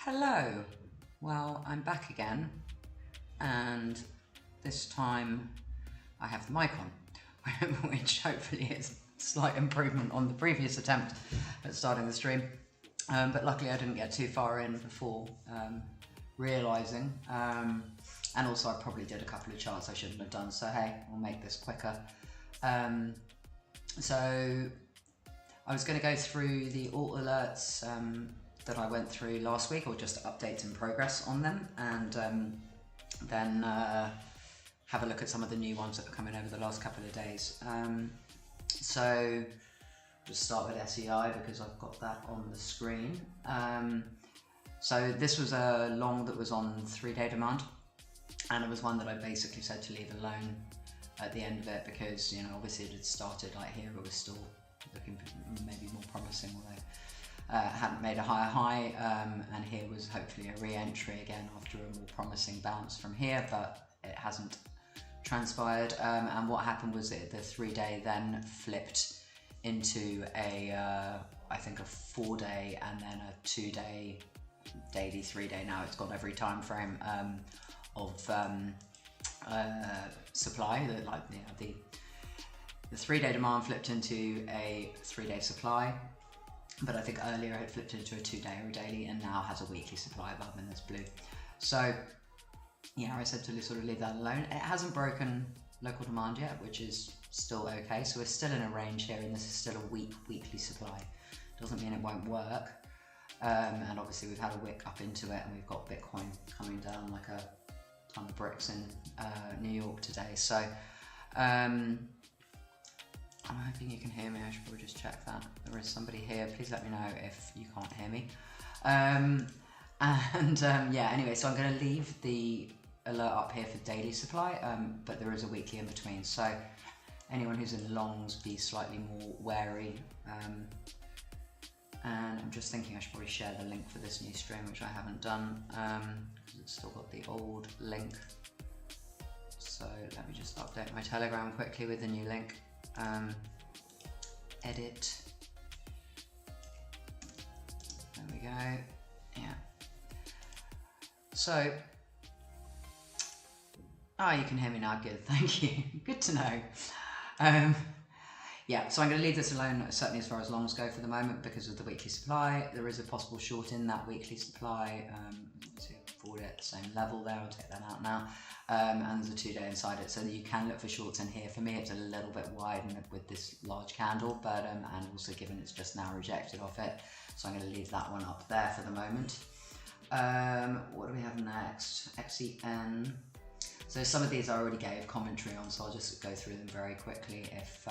Hello, well I'm back again, and this time I have the mic on, which hopefully is a slight improvement on the previous attempt at starting the stream, but luckily I didn't get too far in before realising, and also I probably did a couple of charts I shouldn't have done, so hey, we'll make this quicker. So I was going to go through the alt alerts that I went through last week, or just updates in progress on them, and then have a look at some of the new ones that have come in over the last couple of days. So just start with SEI because I've got that on the screen. So this was a long that was on 3-day demand, and it was one that I basically said to leave alone at the end of it because, you know, obviously it had started like here, it was still looking maybe more promising, although hadn't made a higher high, and here was hopefully a re-entry again after a more promising bounce from here, but it hasn't transpired. And what happened was that the 3-day then flipped into a I think a 4-day and then a 2-day, daily 3-day. Now it's got every time frame of supply. The 3-day demand flipped into a 3-day supply, but I think earlier it flipped into a 2-day or a daily, and now has a weekly supply above in this blue. So yeah, I said to sort of leave that alone. It hasn't broken local demand yet, which is still okay. So we're still in a range here, and this is still a weekly supply. Doesn't mean it won't work. And obviously we've had a wick up into it, and we've got Bitcoin coming down like a ton of bricks in New York today. So I'm hoping you can hear me. I should probably just check that. There is somebody here. Please let me know if you can't hear me. Yeah, anyway, so I'm going to leave the alert up here for daily supply, but there is a weekly in between. So anyone who's in longs, be slightly more wary. And I'm just thinking I should probably share the link for this new stream, which I haven't done, because it's still got the old link. So let me just update my Telegram quickly with the new link. Edit. There we go. Yeah. So, you can hear me now. Good. Thank you. Good to know. Yeah, so I'm going to leave this alone, certainly as far as longs go for the moment, because of the weekly supply. There is a possible short in that weekly supply. To forward it at the same level there. I'll take that out now. And there's a 2-day inside it, so that you can look for shorts in here. For me, it's a little bit wide with this large candle, but and also given it's just now rejected off it, so I'm going to leave that one up there for the moment. What do we have next? XEN. So some of these I already gave commentary on, so I'll just go through them very quickly. If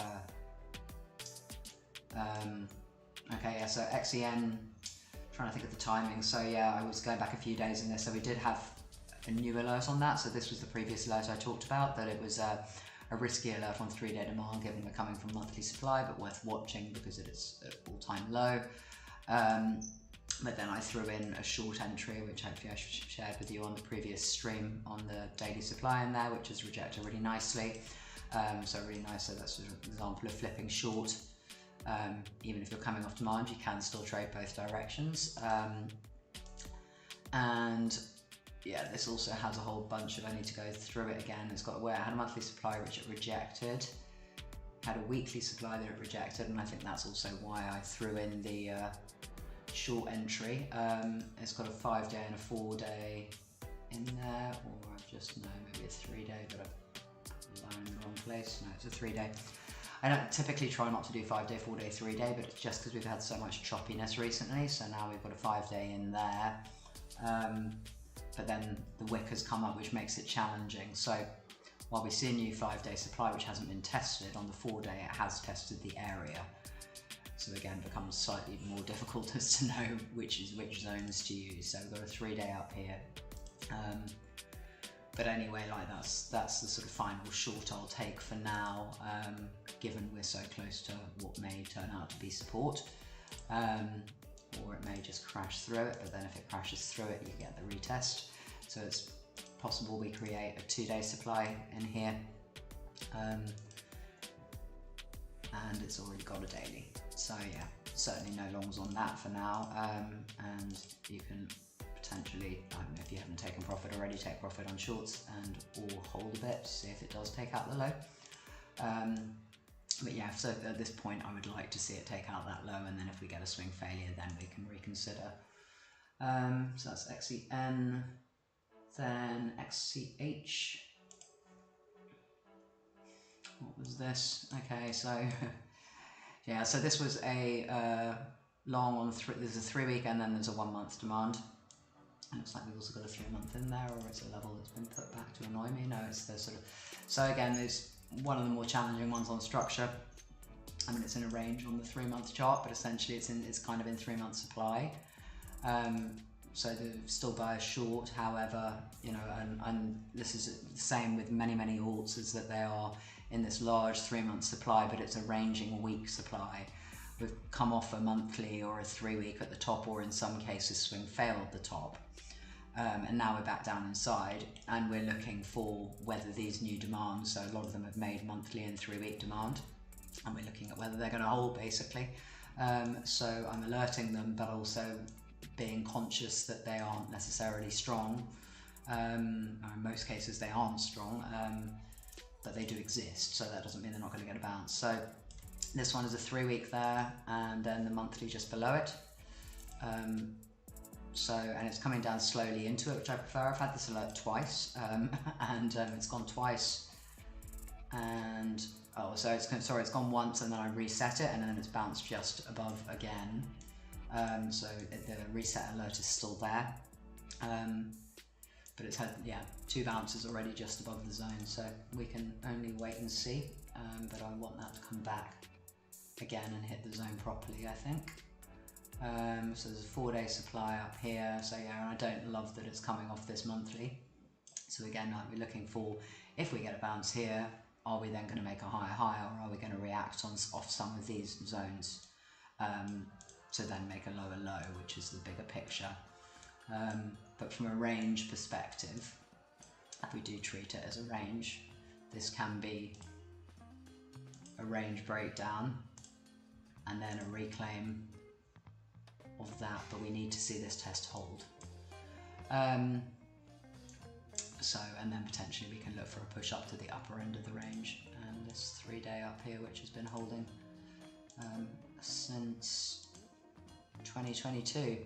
okay, yeah. So XEN. Trying to think of the timing. So yeah, I was going back a few days in this. So we did have a new alert on that. So this was the previous alert I talked about, that it was a risky alert on 3-day demand, given we're coming from monthly supply, but worth watching because it is at all-time low. But then I threw in a short entry, which hopefully I shared with you on the previous stream, on the daily supply in there, which is rejected really nicely. So really nice. So that's an example of flipping short. Even if you're coming off demand, you can still trade both directions. And yeah, this also has a whole bunch of, I need to go through it again. It's got where it had a monthly supply which it rejected, had a weekly supply that it rejected, and I think that's also why I threw in the short entry. It's got a 5-day and a 4-day in there, or I've just, no, maybe a 3-day, but I've lined in the wrong place. No, it's a 3-day. I don't typically try not to do 5-day, 4-day, 3-day, but it's just because we've had so much choppiness recently, so now we've got a 5-day in there. But then the wick has come up, which makes it challenging. So while we see a new 5-day supply, which hasn't been tested, on the 4-day it has tested the area. So again, it becomes slightly more difficult as to know which zones to use. So we've got a 3-day up here. But anyway, like that's the sort of final short I'll take for now, given we're so close to what may turn out to be support. Or it may just crash through it, but then if it crashes through it, you get the retest. So it's possible we create a 2-day supply in here, and it's already got a daily. So yeah, certainly no longs on that for now, and you can potentially, if you haven't taken profit already, take profit on shorts and or hold a bit, see if it does take out the low. But yeah, so at this point I would like to see it take out that low, and then if we get a swing failure, then we can reconsider. So that's XEN, then XCH. What was this? Okay, so yeah, so this was a long on there's a 3 week and then there's a 1 month demand. And looks like we've also got a 3 month in there, or it's a level that's been put back to annoy me. No, it's the sort of, so again, it's one of the more challenging ones on structure. I mean, it's in a range on the 3 month chart, but essentially it's kind of in 3 month supply. So they're still bias short, however, you know, and this is the same with many alts, is that they are in this large 3 month supply, but it's a ranging week supply. We've come off a monthly or a 3 week at the top, or in some cases swing failed the top. And now we're back down inside, and we're looking for whether these new demands, so a lot of them have made monthly and 3 week demand, and we're looking at whether they're going to hold, basically. So I'm alerting them, but also being conscious that they aren't necessarily strong. In most cases they aren't strong, but they do exist, so that doesn't mean they're not going to get a bounce. So this one is a 3 week there, and then the monthly just below it. And it's coming down slowly into it, which I prefer. I've had this alert twice, and it's gone twice, and it's gone once, and then I reset it, and then it's bounced just above again. So the reset alert is still there, but it's had 2 bounces already just above the zone, so we can only wait and see. But I want that to come back again and hit the zone properly, I think. So there's a 4 day supply up here, so yeah, and I don't love that it's coming off this monthly. So again, I'll be looking for, if we get a bounce here, are we then going to make a higher high, or are we going to react off some of these zones to then make a lower low, which is the bigger picture. But from a range perspective, if we do treat it as a range, this can be a range breakdown and then a reclaim of that, but we need to see this test hold. And then potentially we can look for a push up to the upper end of the range, and this 3 day up here, which has been holding since 2022.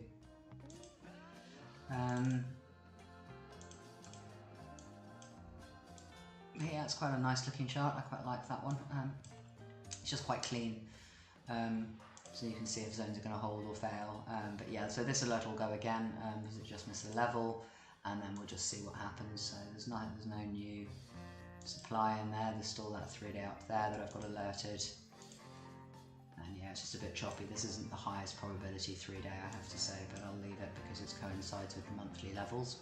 Yeah, it's quite a nice looking chart. I quite like that one. It's just quite clean, so you can see if zones are going to hold or fail. But yeah, so this alert will go again because it just missed the level, and then we'll just see what happens. So there's no new supply in there. There's still that 3 day up there that I've got alerted. And yeah, it's just a bit choppy. This isn't the highest probability 3 day, I have to say, but I'll leave it because it coincides with the monthly levels.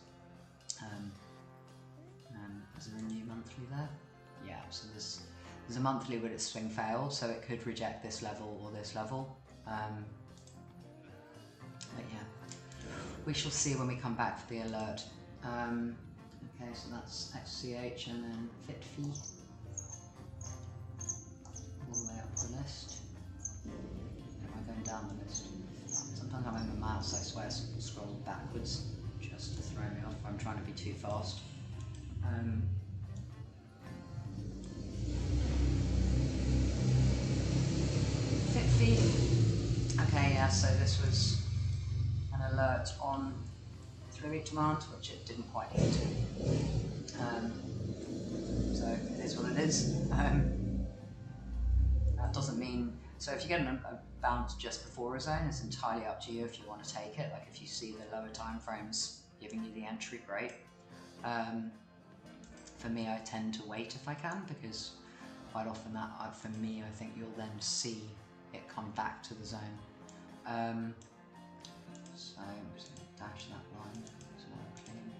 Is there a new monthly there? Yeah, so there's a monthly with its swing failed, so it could reject this level or this level. But yeah, we shall see when we come back for the alert. Okay, so that's XCH and then FITFI. All the way up the list. Am I going down the list? Sometimes I'm in my mouse, I swear, scrolling backwards just to throw me off if I'm trying to be too fast. FITFI. Okay, yeah, so this was an alert on 3 week demand, which it didn't quite hit. So it is what it is. That doesn't mean, so if you get a bounce just before a zone, it's entirely up to you if you want to take it. Like if you see the lower time frames giving you the entry, great. For me, I tend to wait if I can, because quite often for me, I think you'll then see it come back to the zone. So I'm just going to dash that line, so clean.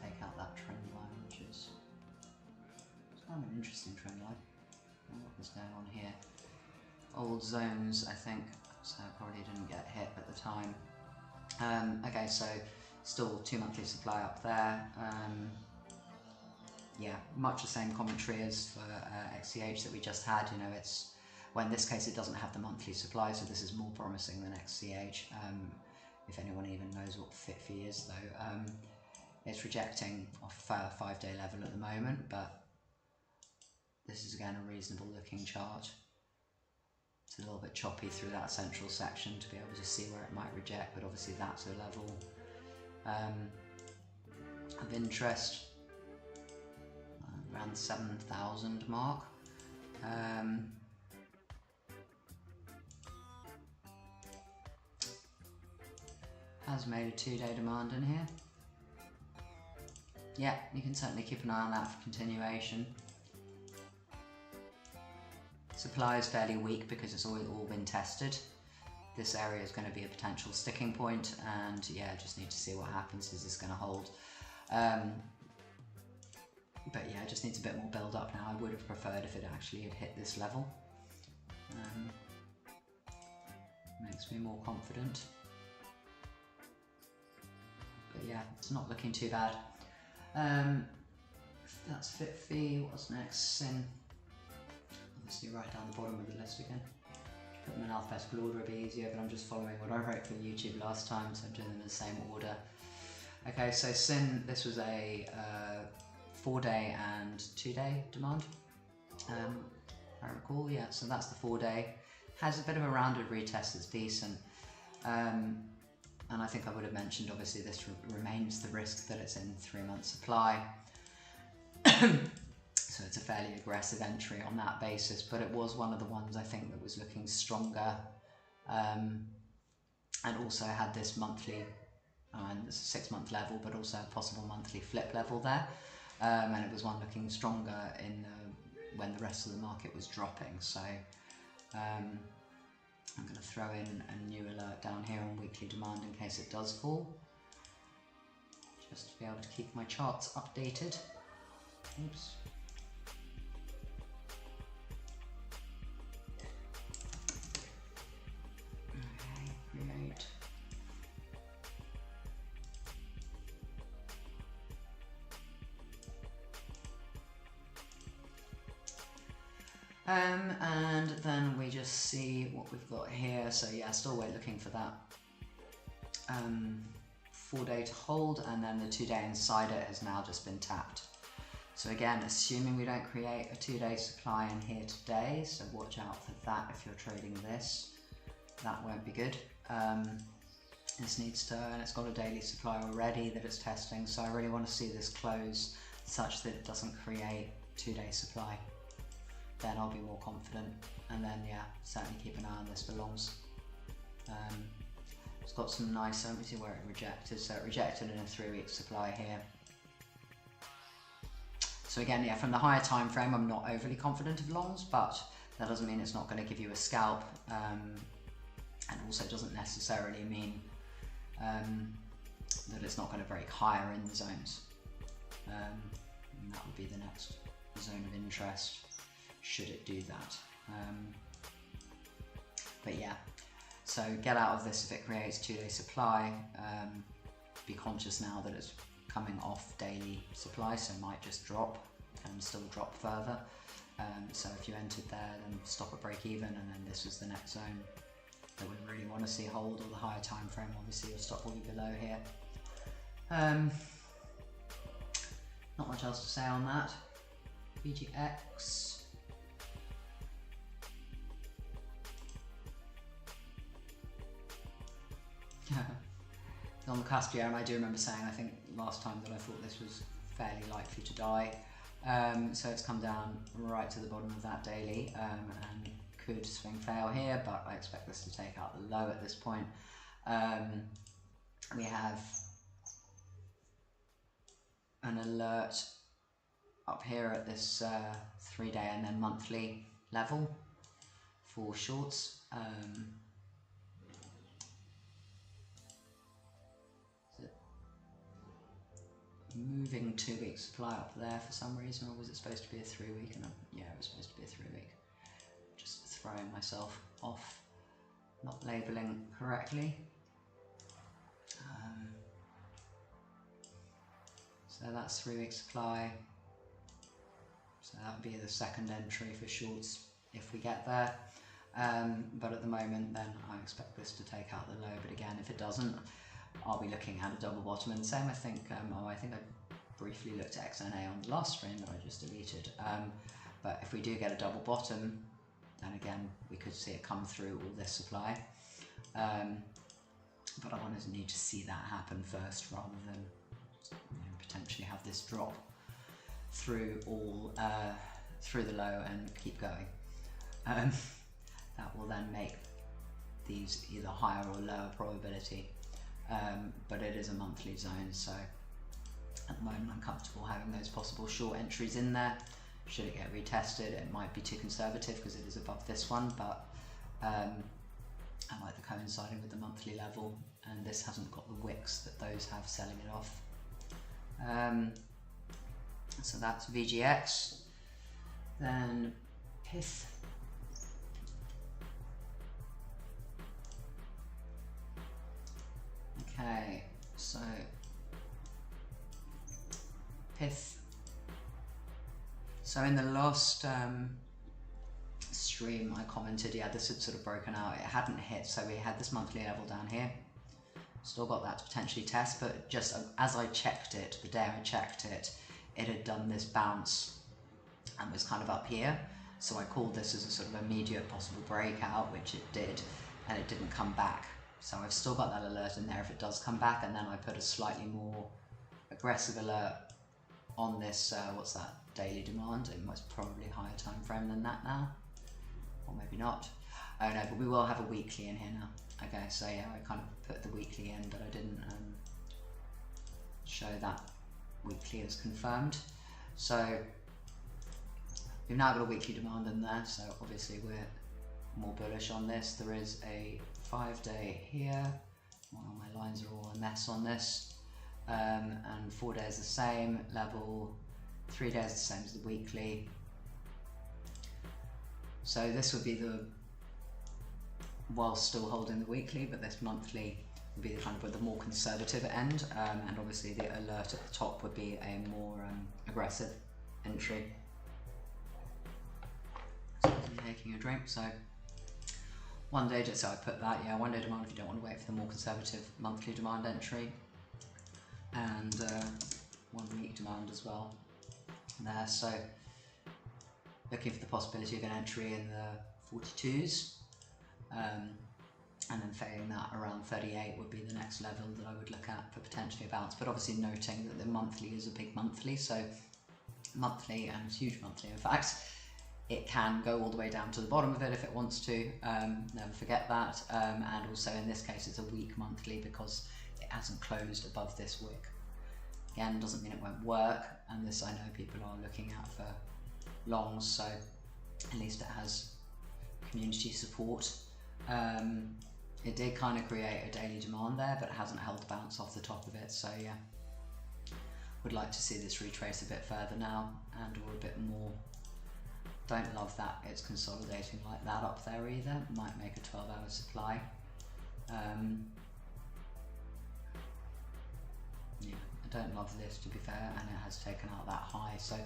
Take out that trend line, which is kind of an interesting trend line. What was going on here? Old zones, I think, so it probably didn't get hit at the time. Okay, so still 2 monthly supply up there. Yeah, much the same commentary as for XCH that we just had. You know, well, in this case it doesn't have the monthly supply, so this is more promising than XCH. if anyone even knows what FITFI is though. It's rejecting off 5-day level at the moment, but this is again a reasonable looking chart. It's a little bit choppy through that central section to be able to see where it might reject, but obviously that's a level of interest around the 7,000 mark. Has made a 2-day demand in here. Yeah, you can certainly keep an eye on that for continuation. Supply is fairly weak because it's all been tested. This area is going to be a potential sticking point, and yeah, just need to see what happens. Is this going to hold? But yeah, it just needs a bit more build up now. I would have preferred if it actually had hit this level. Makes me more confident. But yeah, it's not looking too bad. That's FITFI. What's next? SIN. Obviously right down the bottom of the list again. Put them in alphabetical order would be easier, but I'm just following what I wrote for YouTube last time, so I'm doing them in the same order. Okay, so SIN, this was a 4-day and 2-day demand, I recall. Yeah, so that's the 4-day. Has a bit of a rounded retest that's decent. And I think I would have mentioned, obviously this remains the risk that it's in 3-month supply. So it's a fairly aggressive entry on that basis, but it was one of the ones I think that was looking stronger, and also had this monthly, and it's a 6-month level, but also a possible monthly flip level there, and it was one looking stronger in when the rest of the market was dropping. So I'm going to throw in a new alert down here on weekly demand in case it does fall, just to be able to keep my charts updated. Oops. Okay, create. And then we just see what we've got here. So yeah, still looking for that 4-day to hold, and then the 2-day inside it has now just been tapped. So again, assuming we don't create a 2-day supply in here today, so watch out for that if you're trading this. That won't be good. This needs to, and it's got a daily supply already that it's testing, so I really want to see this close such that it doesn't create 2-day supply. Then I'll be more confident, and then yeah, certainly keep an eye on this for longs. It's got some nice, let me see where it rejected. So it rejected in a 3-week supply here. So again, yeah, from the higher time frame, I'm not overly confident of longs, but that doesn't mean it's not going to give you a scalp, and also doesn't necessarily mean that it's not going to break higher in the zones. And that would be the next zone of interest, should it do that. But yeah, so get out of this if it creates 2-day supply. Be conscious now that it's coming off daily supply, so it might just drop and still drop further. So if you entered there, then stop at break even, and then this was the next zone that we really want to see hold, or the higher time frame. Obviously your stop will be below here. Not much else to say on that. BGX. On the cusp, yeah, and I do remember saying, I think last time, that I thought this was fairly likely to die. So it's come down right to the bottom of that daily, and could swing fail here, but I expect this to take out the low at this point. We have an alert up here at this 3-day and then monthly level for shorts. Moving 2-week supply up there for some reason, or was it supposed to be a 3-week? And yeah, it was supposed to be a 3-week. Just throwing myself off, not labeling correctly. So that's 3-week supply. So that would be the second entry for shorts if we get there. But at the moment then I expect this to take out the low, but again if it doesn't, I'll be looking at a double bottom. And same I think, I think I briefly looked at XNA on the last stream that I just deleted, but if we do get a double bottom, then again we could see it come through all this supply, but I want to need to see that happen first rather than potentially have this drop through all through the low and keep going. That will then make these either higher or lower probability, but it is a monthly zone, so at the moment I'm comfortable having those possible short entries in there. Should it get retested, it might be too conservative because it is above this one, but I like the coinciding with the monthly level, and this hasn't got the wicks that those have selling it off. So that's VGX. Then PYTH. Okay, so PYTH. So in the last stream I commented, yeah, this had sort of broken out. It hadn't hit, so we had this monthly level down here. Still got that to potentially test, but just as I checked it, the day I checked it, it had done this bounce and was kind of up here. So I called this as a sort of immediate possible breakout, which it did, and it didn't come back. So I've still got that alert in there if it does come back, and then I put a slightly more aggressive alert on this, what's that, daily demand. It was probably higher time frame than that now, or maybe not. Oh no, but we will have a weekly in here now. Okay, so yeah, I kind of put the weekly in, but I didn't show that weekly as confirmed. So we've now got a weekly demand in there, so obviously we're more bullish on this. There is a 5-day here. Well, my lines are all a mess on this. And 4 days the same level, 3 days the same as the weekly. So this would be the, while still holding the weekly, but this monthly would be the kind of with the more conservative end, and obviously the alert at the top would be a more aggressive entry. So I'm taking a drink, so 1 day, just so I put that, yeah, 1 day demand if you don't want to wait for the more conservative monthly demand entry, and 1 week demand as well there. So looking for the possibility of an entry in the 42s, and then failing that around 38 would be the next level that I would look at for potentially a bounce, but obviously noting that the monthly is a big monthly, so monthly, and huge monthly in fact, it can go all the way down to the bottom of it if it wants to, never forget that, and also in this case it's a weak monthly because it hasn't closed above this wick. Again, doesn't mean it won't work, and this I know people are looking at for longs, so at least it has community support. It did kind of create a daily demand there, but it hasn't held the bounce off the top of it, so yeah. Would like to see this retrace a bit further now, and or a bit more. Don't love that it's consolidating like that up there either. Might make a 12-hour supply. Yeah, I don't love this to be fair, and it has taken out that high. So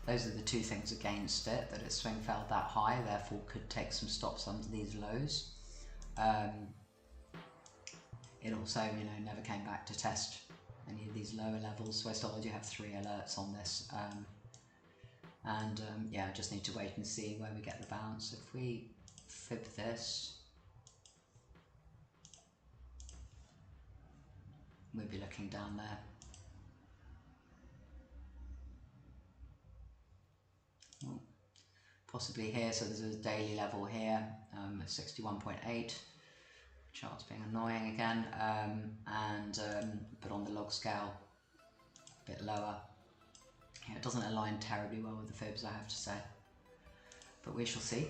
those are the two things against it, that it swing failed that high, therefore could take some stops under these lows. It also, you know, never came back to test any of these lower levels, so I still do have 3 alerts on this. Yeah, I just need to wait and see where we get the bounce. If we fib this, we'll be looking down there. Oh, possibly here, so there's a daily level here at 61.8. Chart's being annoying again, but on the log scale, a bit lower. Yeah, it doesn't align terribly well with the fibs, I have to say, but we shall see.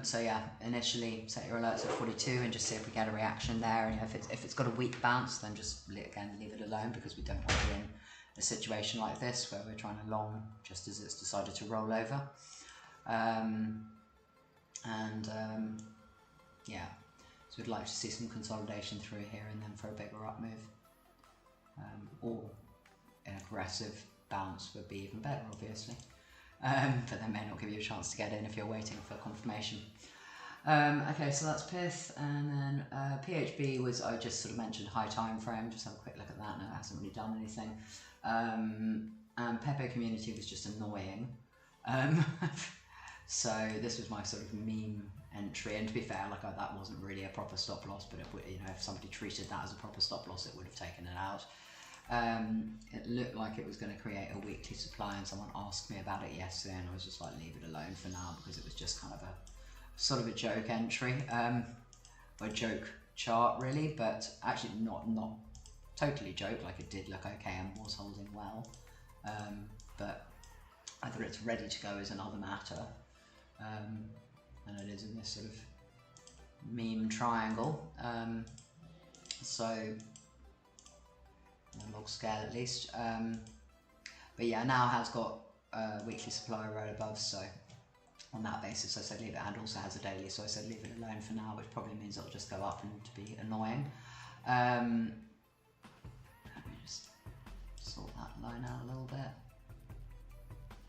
So yeah, initially set your alerts at 42 and just see if we get a reaction there, and if it's got a weak bounce, then just again leave it alone, because we don't want to be in a situation like this where we're trying to long just as it's decided to roll over. Yeah, so we'd like to see some consolidation through here and then for a bigger up move, or an aggressive bounce would be even better, obviously, but that may not give you a chance to get in if you're waiting for confirmation. Okay, so that's PITH, and then PHB was, I just sort of mentioned high time frame, just have a quick look at that. No, it hasn't really done anything. And PEPECOMMUNITY was just annoying. So this was my sort of meme entry, and to be fair, like that wasn't really a proper stop loss, but it would, you know, if somebody treated that as a proper stop loss, it would have taken it out. It looked like it was going to create a weekly supply, and someone asked me about it yesterday, and I was just like, leave it alone for now, because it was just kind of a sort of a joke entry, or a joke chart really, but actually not totally joke, like it did look okay and was holding well, but whether it's ready to go is another matter, and it is in this sort of meme triangle, so log scale at least, but yeah, now has got a weekly supply right above, so on that basis I said leave it, and also has a daily, so I said leave it alone for now, which probably means it'll just go up and to be annoying. Let me just sort that line out a little bit.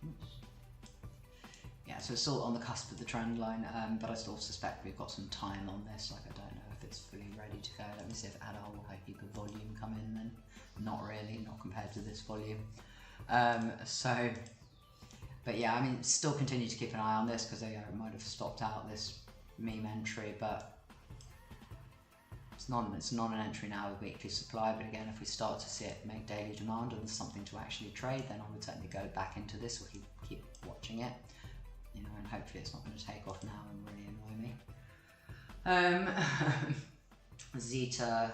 Oops. Yeah, so it's still on the cusp of the trend line, but I still suspect we've got some time on this, like I don't know if it's fully ready to go. Let me see if it had a whole heap of volume come in then. Not really, not compared to this volume. So, but yeah, I mean, still continue to keep an eye on this, because it might have stopped out this meme entry, but it's not an entry now with weekly supply. But again, if we start to see it make daily demand and there's something to actually trade, then I would certainly go back into this, or keep watching it, you know, and hopefully it's not going to take off now and really annoy me. ZETA,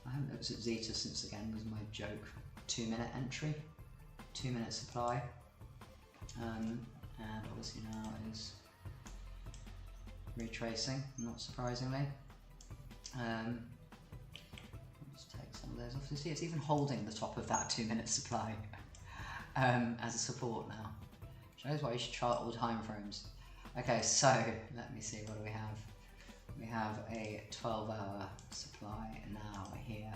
I haven't looked at ZETA since, again, was my joke 2-minute entry, 2-minute supply, and obviously now is retracing, not surprisingly. I'll just take some of those off. You see, it's even holding the top of that 2-minute supply as a support now. Shows why you should chart all time frames. Okay, so let me see, what do we have? We have a 12-hour supply now here,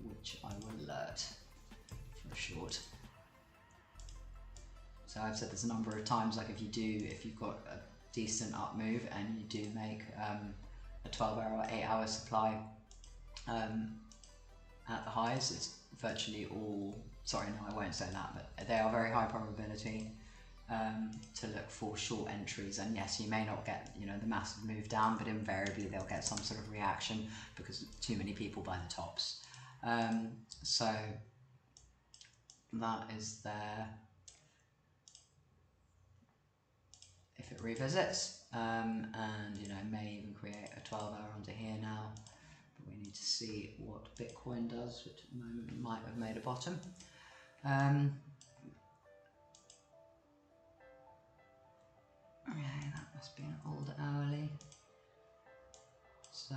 which I will alert for a short. So I've said this a number of times, like if you've got a decent up move and you do make a 12-hour or 8-hour supply at the highs, it's virtually all, sorry, no, I won't say that, but they are very high probability to look for short entries. And yes, you may not get, you know, the massive move down, but invariably they'll get some sort of reaction because too many people buy the tops. So that is there if it revisits, and you know, may even create a 12-hour under here now, but we need to see what Bitcoin does, which at the moment might have made a bottom. Okay, that must be an old hourly. So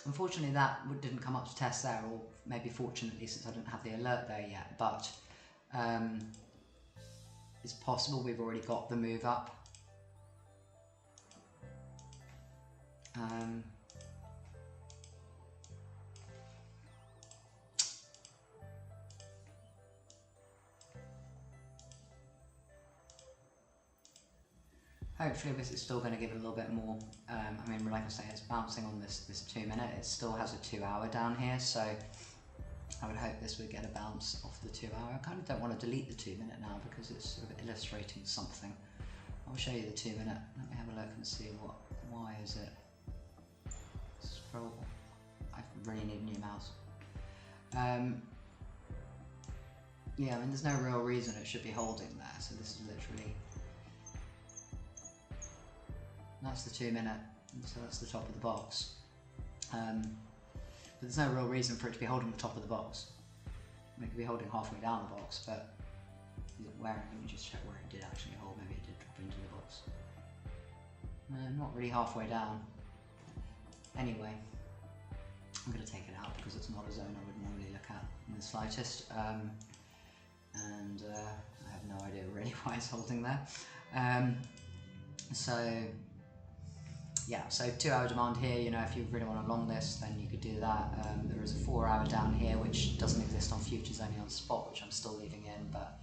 unfortunately that didn't come up to test there, or maybe fortunately, since I didn't have the alert there yet, but it's possible we've already got the move up. Hopefully this is still going to give it a little bit more. I mean, like I say, it's bouncing on this 2-minute. It still has a 2-hour down here, so I would hope this would get a bounce off the 2-hour. I kind of don't want to delete the 2-minute now because it's sort of illustrating something. I'll show you the 2-minute. Let me have a look and see why is it. Scroll. I really need a new mouse. Yeah, I mean, there's no real reason it should be holding there. So this is literally. That's the 2-minute, so that's the top of the box. But there's no real reason for it to be holding the top of the box. It could be holding halfway down the box, but where? Let me just check where it did actually hold. Maybe it did drop into the box. Not really halfway down. Anyway, I'm going to take it out because it's not a zone I would normally look at in the slightest. And I have no idea really why it's holding there. So yeah, so 2-hour demand here, you know, if you really want to long this, then you could do that. There is a 4-hour down here, which doesn't exist on futures, only on spot, which I'm still leaving in, but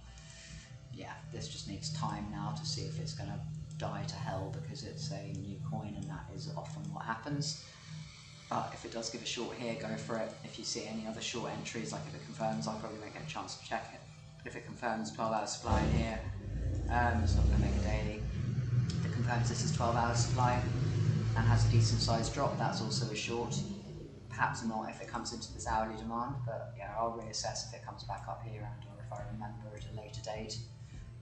yeah, this just needs time now to see if it's going to die to hell because it's a new coin, and that is often what happens. But if it does give a short here, go for it. If you see any other short entries, like if it confirms, I'll probably make a chance to check it. But if it confirms 12 hours supply in here, it's not going to make a daily. If it confirms this is 12 hours supply and has a decent sized drop, that's also a short. Perhaps not if it comes into this hourly demand, but yeah, I'll reassess if it comes back up here, and or if I remember at a later date.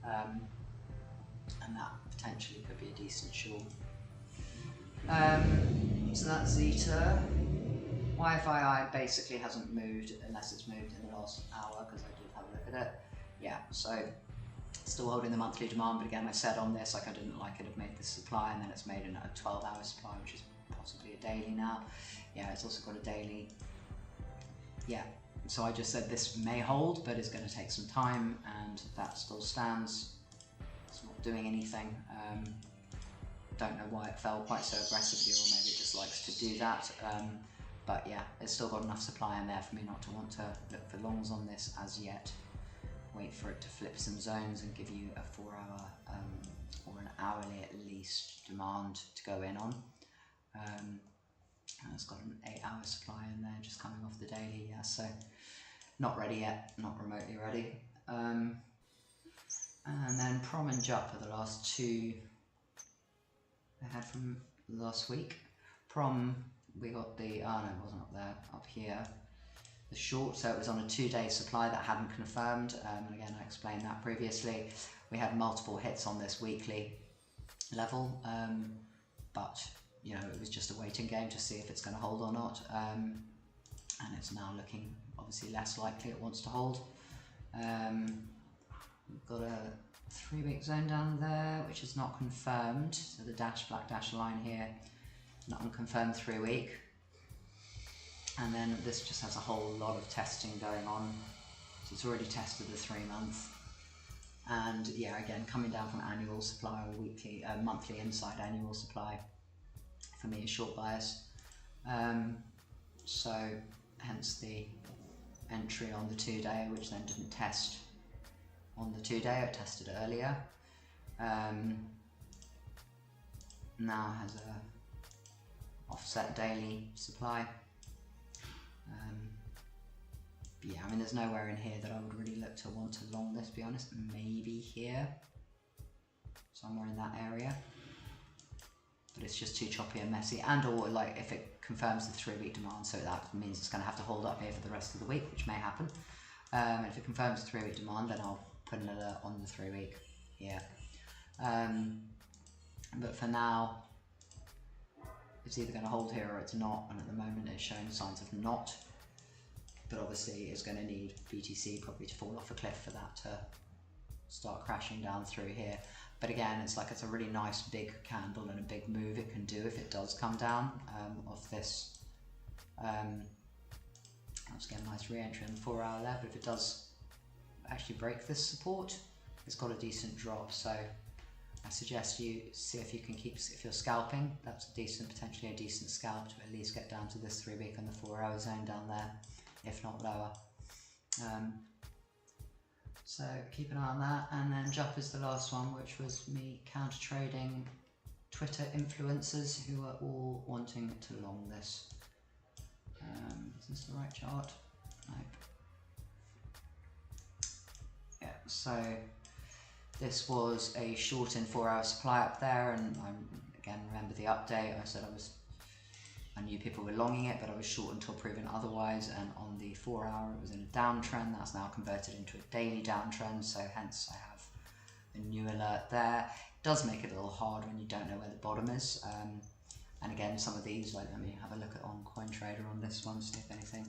And that potentially could be a decent short. So that's ZETA. YFII basically hasn't moved unless it's moved in the last hour, because I did have a look at it. Yeah, so still holding the monthly demand, but again, I said on this, like, I didn't like it had made this supply, and then it's made a 12-hour supply, which is possibly a daily now. Yeah, it's also got a daily. Yeah, so I just said this may hold, but it's going to take some time, and that still stands. It's not doing anything. Don't know why it fell quite so aggressively, or maybe it just likes to do that. But yeah, it's still got enough supply in there for me not to want to look for longs on this as yet. Wait for it to flip some zones and give you a 4-hour or an hourly at least demand to go in on. And it's got an 8-hour supply in there just coming off the daily, yeah, so not ready yet, not remotely ready. And then PROM and JUP are the last two I had from last week. PROM, we got the, oh no, it wasn't up there, up here, the short, so it was on a 2-day supply that hadn't confirmed, and again I explained that previously. We had multiple hits on this weekly level, but you know, it was just a waiting game to see if it's going to hold or not, and it's now looking obviously less likely it wants to hold. We've got a 3-week zone down there, which is not confirmed, so the black dash line here, not unconfirmed 3-week. And then this just has a whole lot of testing going on. So it's already tested the 3-month. And yeah, again, coming down from annual supply or weekly, monthly inside annual supply, for me is short bias. So hence the entry on the 2-day, which then didn't test on the 2-day, it tested earlier. Now has a offset daily supply. Yeah, I mean, there's nowhere in here that I would really look to want to long this, to be honest. Maybe here, somewhere in that area, but it's just too choppy and messy. And or like if it confirms the 3-week demand, so that means it's going to have to hold up here for the rest of the week, which may happen. If it confirms the 3-week demand, then I'll put an alert on the 3-week here. But for now, it's either going to hold here or it's not, and at the moment it's showing signs of not. But obviously it's going to need BTC probably to fall off a cliff for that to start crashing down through here. But again, it's like it's a really nice big candle and a big move it can do if it does come down off this. Let's get a nice re-entry on the 4-hour there, but if it does actually break this support, it's got a decent drop. So I suggest you see if you can keep, if you're scalping, that's a decent, potentially a decent scalp to at least get down to this 3-week and the 4-hour zone down there, if not lower. So keep an eye on that. And then JUP is the last one, which was me counter trading Twitter influencers who are all wanting to long this. Is this the right chart? Nope. Yeah, so this was a short in 4-hour supply up there, and I again remember the update. I said I knew people were longing it, but I was short until proven otherwise. And on the 4-hour, it was in a downtrend. That's now converted into a daily downtrend. So hence I have a new alert there. It does make it a little hard when you don't know where the bottom is. And again, some of these, like, let me have a look at on CoinTrader on this one, see if anything.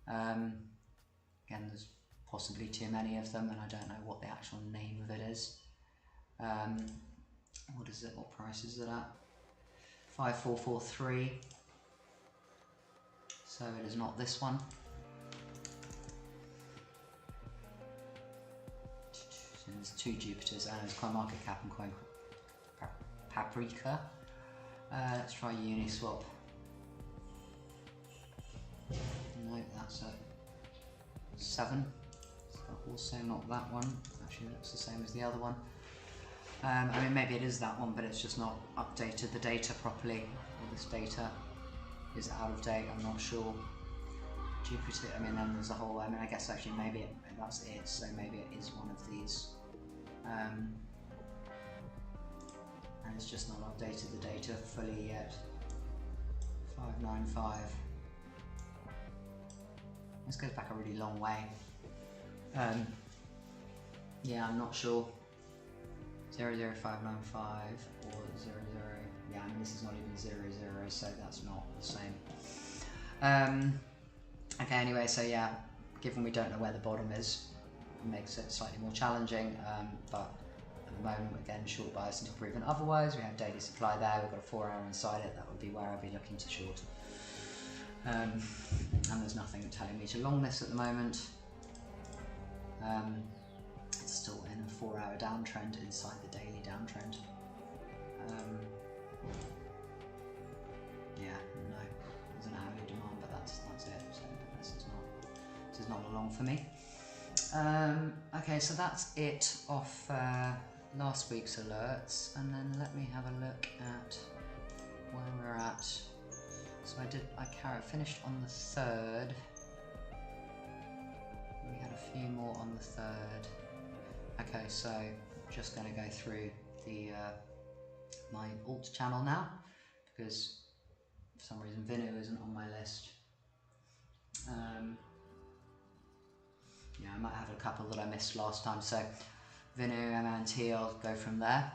Again, there's possibly too many of them, and I don't know what the actual name of it is. What is it? What price is it at? 5443. So it is not this one. So there's 2 Jupiters, and there's CoinMarketCap and Coin Paprika. Let's try Uniswap. No, that's a 7. So also not that one. Actually looks the same as the other one. I mean, maybe it is that one, but it's just not updated the data properly. Or this data is out of date, I'm not sure. Jupiter, I mean, then there's a whole, I mean, I guess actually maybe that's it, so maybe it is one of these. And it's just not updated the data fully yet. 595. This goes back a really long way. Yeah, I'm not sure. 00595 or 00. Yeah, I mean, this is not even 00, so that's not the same. Okay, anyway, so yeah, given we don't know where the bottom is, it makes it slightly more challenging, but at the moment, again, short bias until proven otherwise. We have daily supply there, we've got a 4 hour inside it, that would be where I'd be looking to short. And there's nothing telling me to long this at the moment. It's still in a 4 hour downtrend inside the daily downtrend. Yeah, no, there's an hourly demand, but that's it. So this is not a long for me. Okay, so that's it off last week's alerts, and then let me have a look at where we're at. So I finished on the 3rd. We had a few more on the 3rd. Okay, so just going to go through the my alt channel now, because for some reason VINU isn't on my list. Yeah, I might have a couple that I missed last time, so VINU, MANTA, I'll go from there.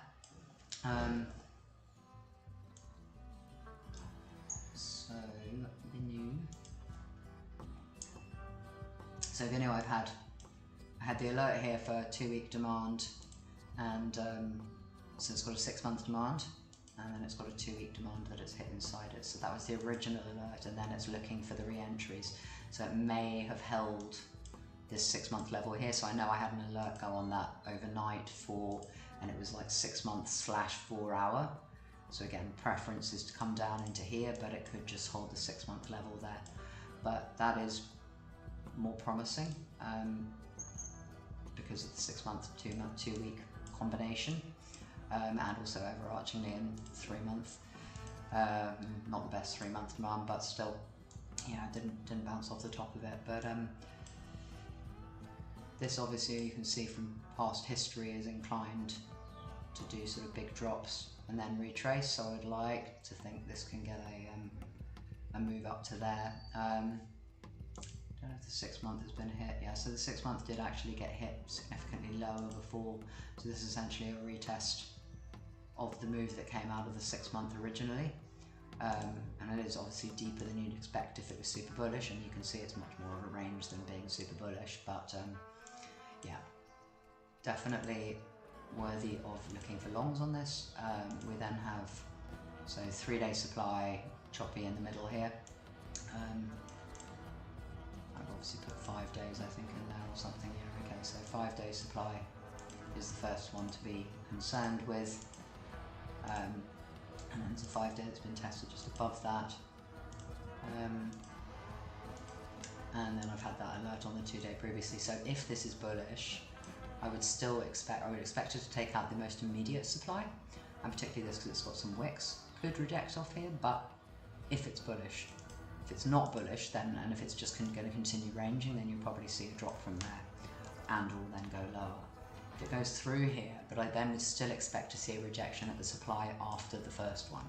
So VINU, I had the alert here for 2-week demand, and so it's got a 6-month demand, and then it's got a 2-week demand that it's hit inside it. So that was the original alert, and then it's looking for the re-entries. So it may have held this 6-month level here. So I know I had an alert go on that overnight and it was like 6 months / 4 hour. So again, preference is to come down into here, but it could just hold the 6-month level there. But that is more promising because of the 6-month, 2-week combination, and also overarchingly in 3-month. Not the best 3-month demand, but still, yeah, didn't bounce off the top of it. But this obviously you can see from past history is inclined to do sort of big drops and then retrace. So I'd like to think this can get a move up to there. Don't know if the 6-month has been hit. Yeah, so the 6-month did actually get hit significantly lower before. So this is essentially a retest of the move that came out of the 6-month originally. And it is obviously deeper than you'd expect if it was super bullish, and you can see it's much more of a range than being super bullish, but yeah, definitely worthy of looking for longs on this. We then have, so 3-day supply, choppy in the middle here. I've obviously put 5 days, I think, in there or something. Yeah, okay, so 5-day supply is the first one to be concerned with. And then it's a 5-day that's been tested just above that. And then I've had that alert on the 2-day previously. So if this is bullish, I would expect it to take out the most immediate supply, and particularly this because it's got some wicks. Could reject off here, but if it's bullish. If it's not bullish, then, and if it's just going to continue ranging, then you'll probably see a drop from there, and will then go lower. If it goes through here, but I then would still expect to see a rejection at the supply after the first one.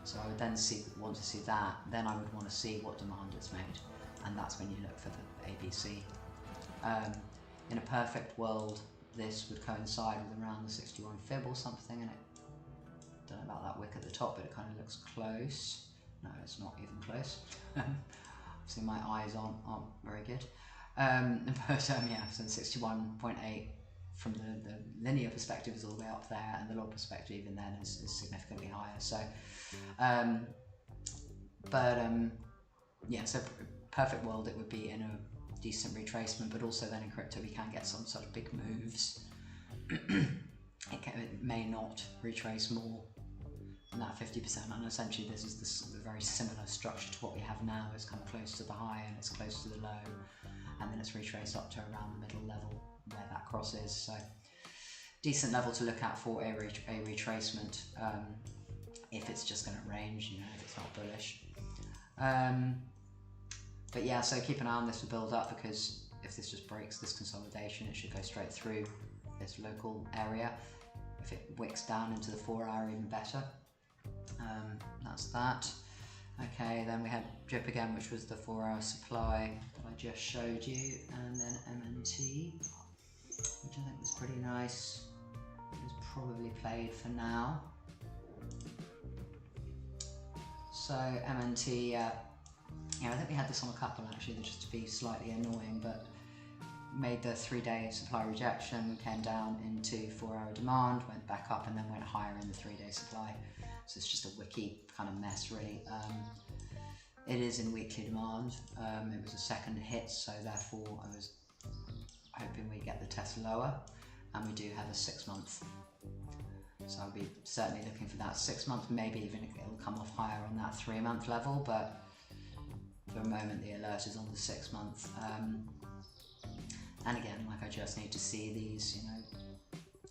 So I would then want to see that, then I would want to see what demand it's made, and that's when you look for the ABC. In a perfect world, this would coincide with around the 61 fib or something, and I don't know about that wick at the top, but it kind of looks close. No, it's not even close. Obviously my eyes aren't very good. But yeah, so 61.8 from the linear perspective is all the way up there, and the log perspective even then is significantly higher. So, yeah, so perfect world it would be in a decent retracement, but also then in crypto we can get some sort of big moves. It may not retrace more than that 50%, and essentially this is the very similar structure to what we have now. It's come close to the high and it's close to the low, and then it's retraced up to around the middle level where that cross is. So decent level to look at for a retracement if it's just going to range, you know, if it's not bullish. But yeah, so keep an eye on this to build up, because if this just breaks this consolidation, it should go straight through this local area. If it wicks down into the 4 hour, even better. That's that. Okay, then we had drip again, which was the 4 hour supply that I just showed you, and then MNT, which I think was pretty nice. It was probably played for now. So MNT, yeah, I think we had this on a couple actually, just to be slightly annoying, but made the 3-day supply rejection, came down into 4 hour demand, went back up, and then went higher in the 3-day supply. So it's just a wiki kind of mess, really. It is in weekly demand. It was a second hit, so therefore I was hoping we get the test lower, and we do have a 6-month. So I'll be certainly looking for that 6 month, maybe even it'll come off higher on that 3-month level, but for the moment the alert is on the 6 month. And again, like, I just need to see these, you know,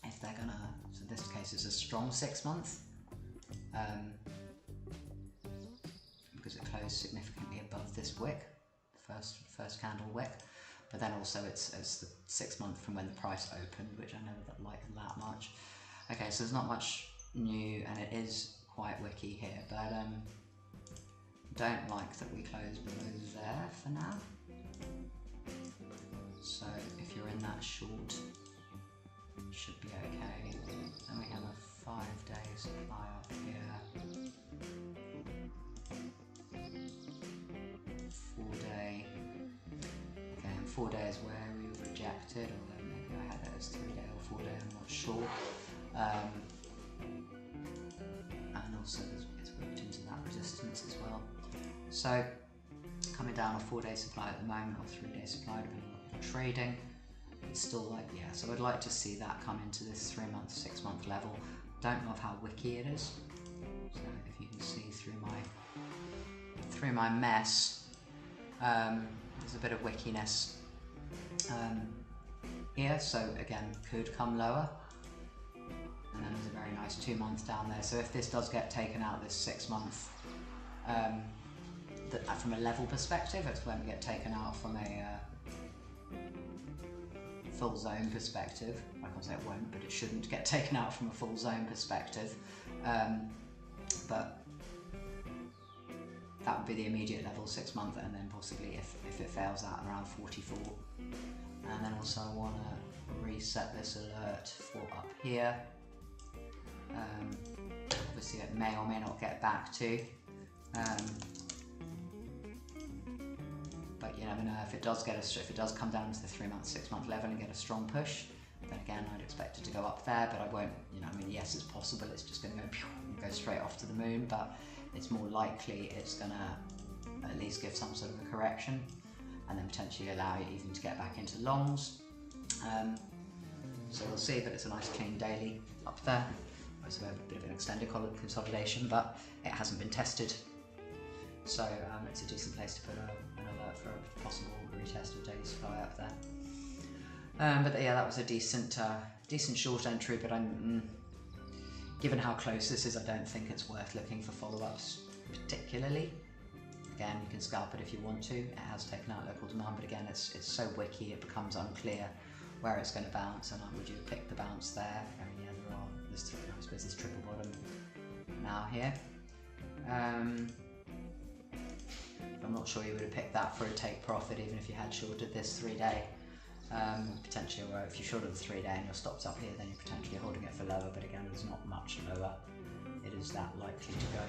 if they're gonna, so in this case it's a strong 6 month, because it closed significantly above this wick, first candle wick, but then also it's the 6 month from when the price opened, which I never liked that much. Okay, so there's not much new, and it is quite wicky here, but don't like that we closed below there for now. So if you're in that short, it should be okay. Then we have a 5-day supply up here. 4-day. Okay, and 4 days where we were rejected, although maybe I had it as 3-day or 4-day, I'm not sure. And also it's whipped into that resistance as well. So coming down a 4-day supply at the moment, or 3-day supply depending on what you're trading. It's still like, yeah, so I'd like to see that come into this 3-month, 6-month level. Don't love how wicky it is. So if you can see through my mess, there's a bit of wickiness here, so again, could come lower. And then there's a very nice 2 month down there. So if this does get taken out, this 6 month, from a level perspective, it's when we get taken out from a full zone perspective. I can't say it won't, but it shouldn't get taken out from a full zone perspective. But that would be the immediate level, 6 month, and then possibly if it fails out around 44. And then also I want to reset this alert for up here. Obviously it may or may not get back to, but you never know. If it does come down to the 3-month, 6-month level and get a strong push, then again I'd expect it to go up there, but I won't, you know, I mean, yes, it's possible it's just going to go straight off to the moon, but it's more likely it's going to at least give some sort of a correction, and then potentially allow you even to get back into longs. So we'll see, but it's a nice clean daily up there. So we have a bit of an extended consolidation, but it hasn't been tested. So it's a decent place to put an alert for a possible retest of daily supply up there. But yeah, that was a decent short entry, but given how close this is, I don't think it's worth looking for follow-ups particularly. Again, you can scalp it if you want to. It has taken out local demand, but again, it's so wicky, it becomes unclear where it's going to bounce, and would you pick the bounce there? I mean, yeah, I suppose there's triple bottom now here. I'm not sure you would have picked that for a take profit, even if you had shorted this 3-day. Potentially, or if you shorted the 3-day and your stop's up here, then you're potentially holding it for lower, but again, there's not much lower. It is that likely to go.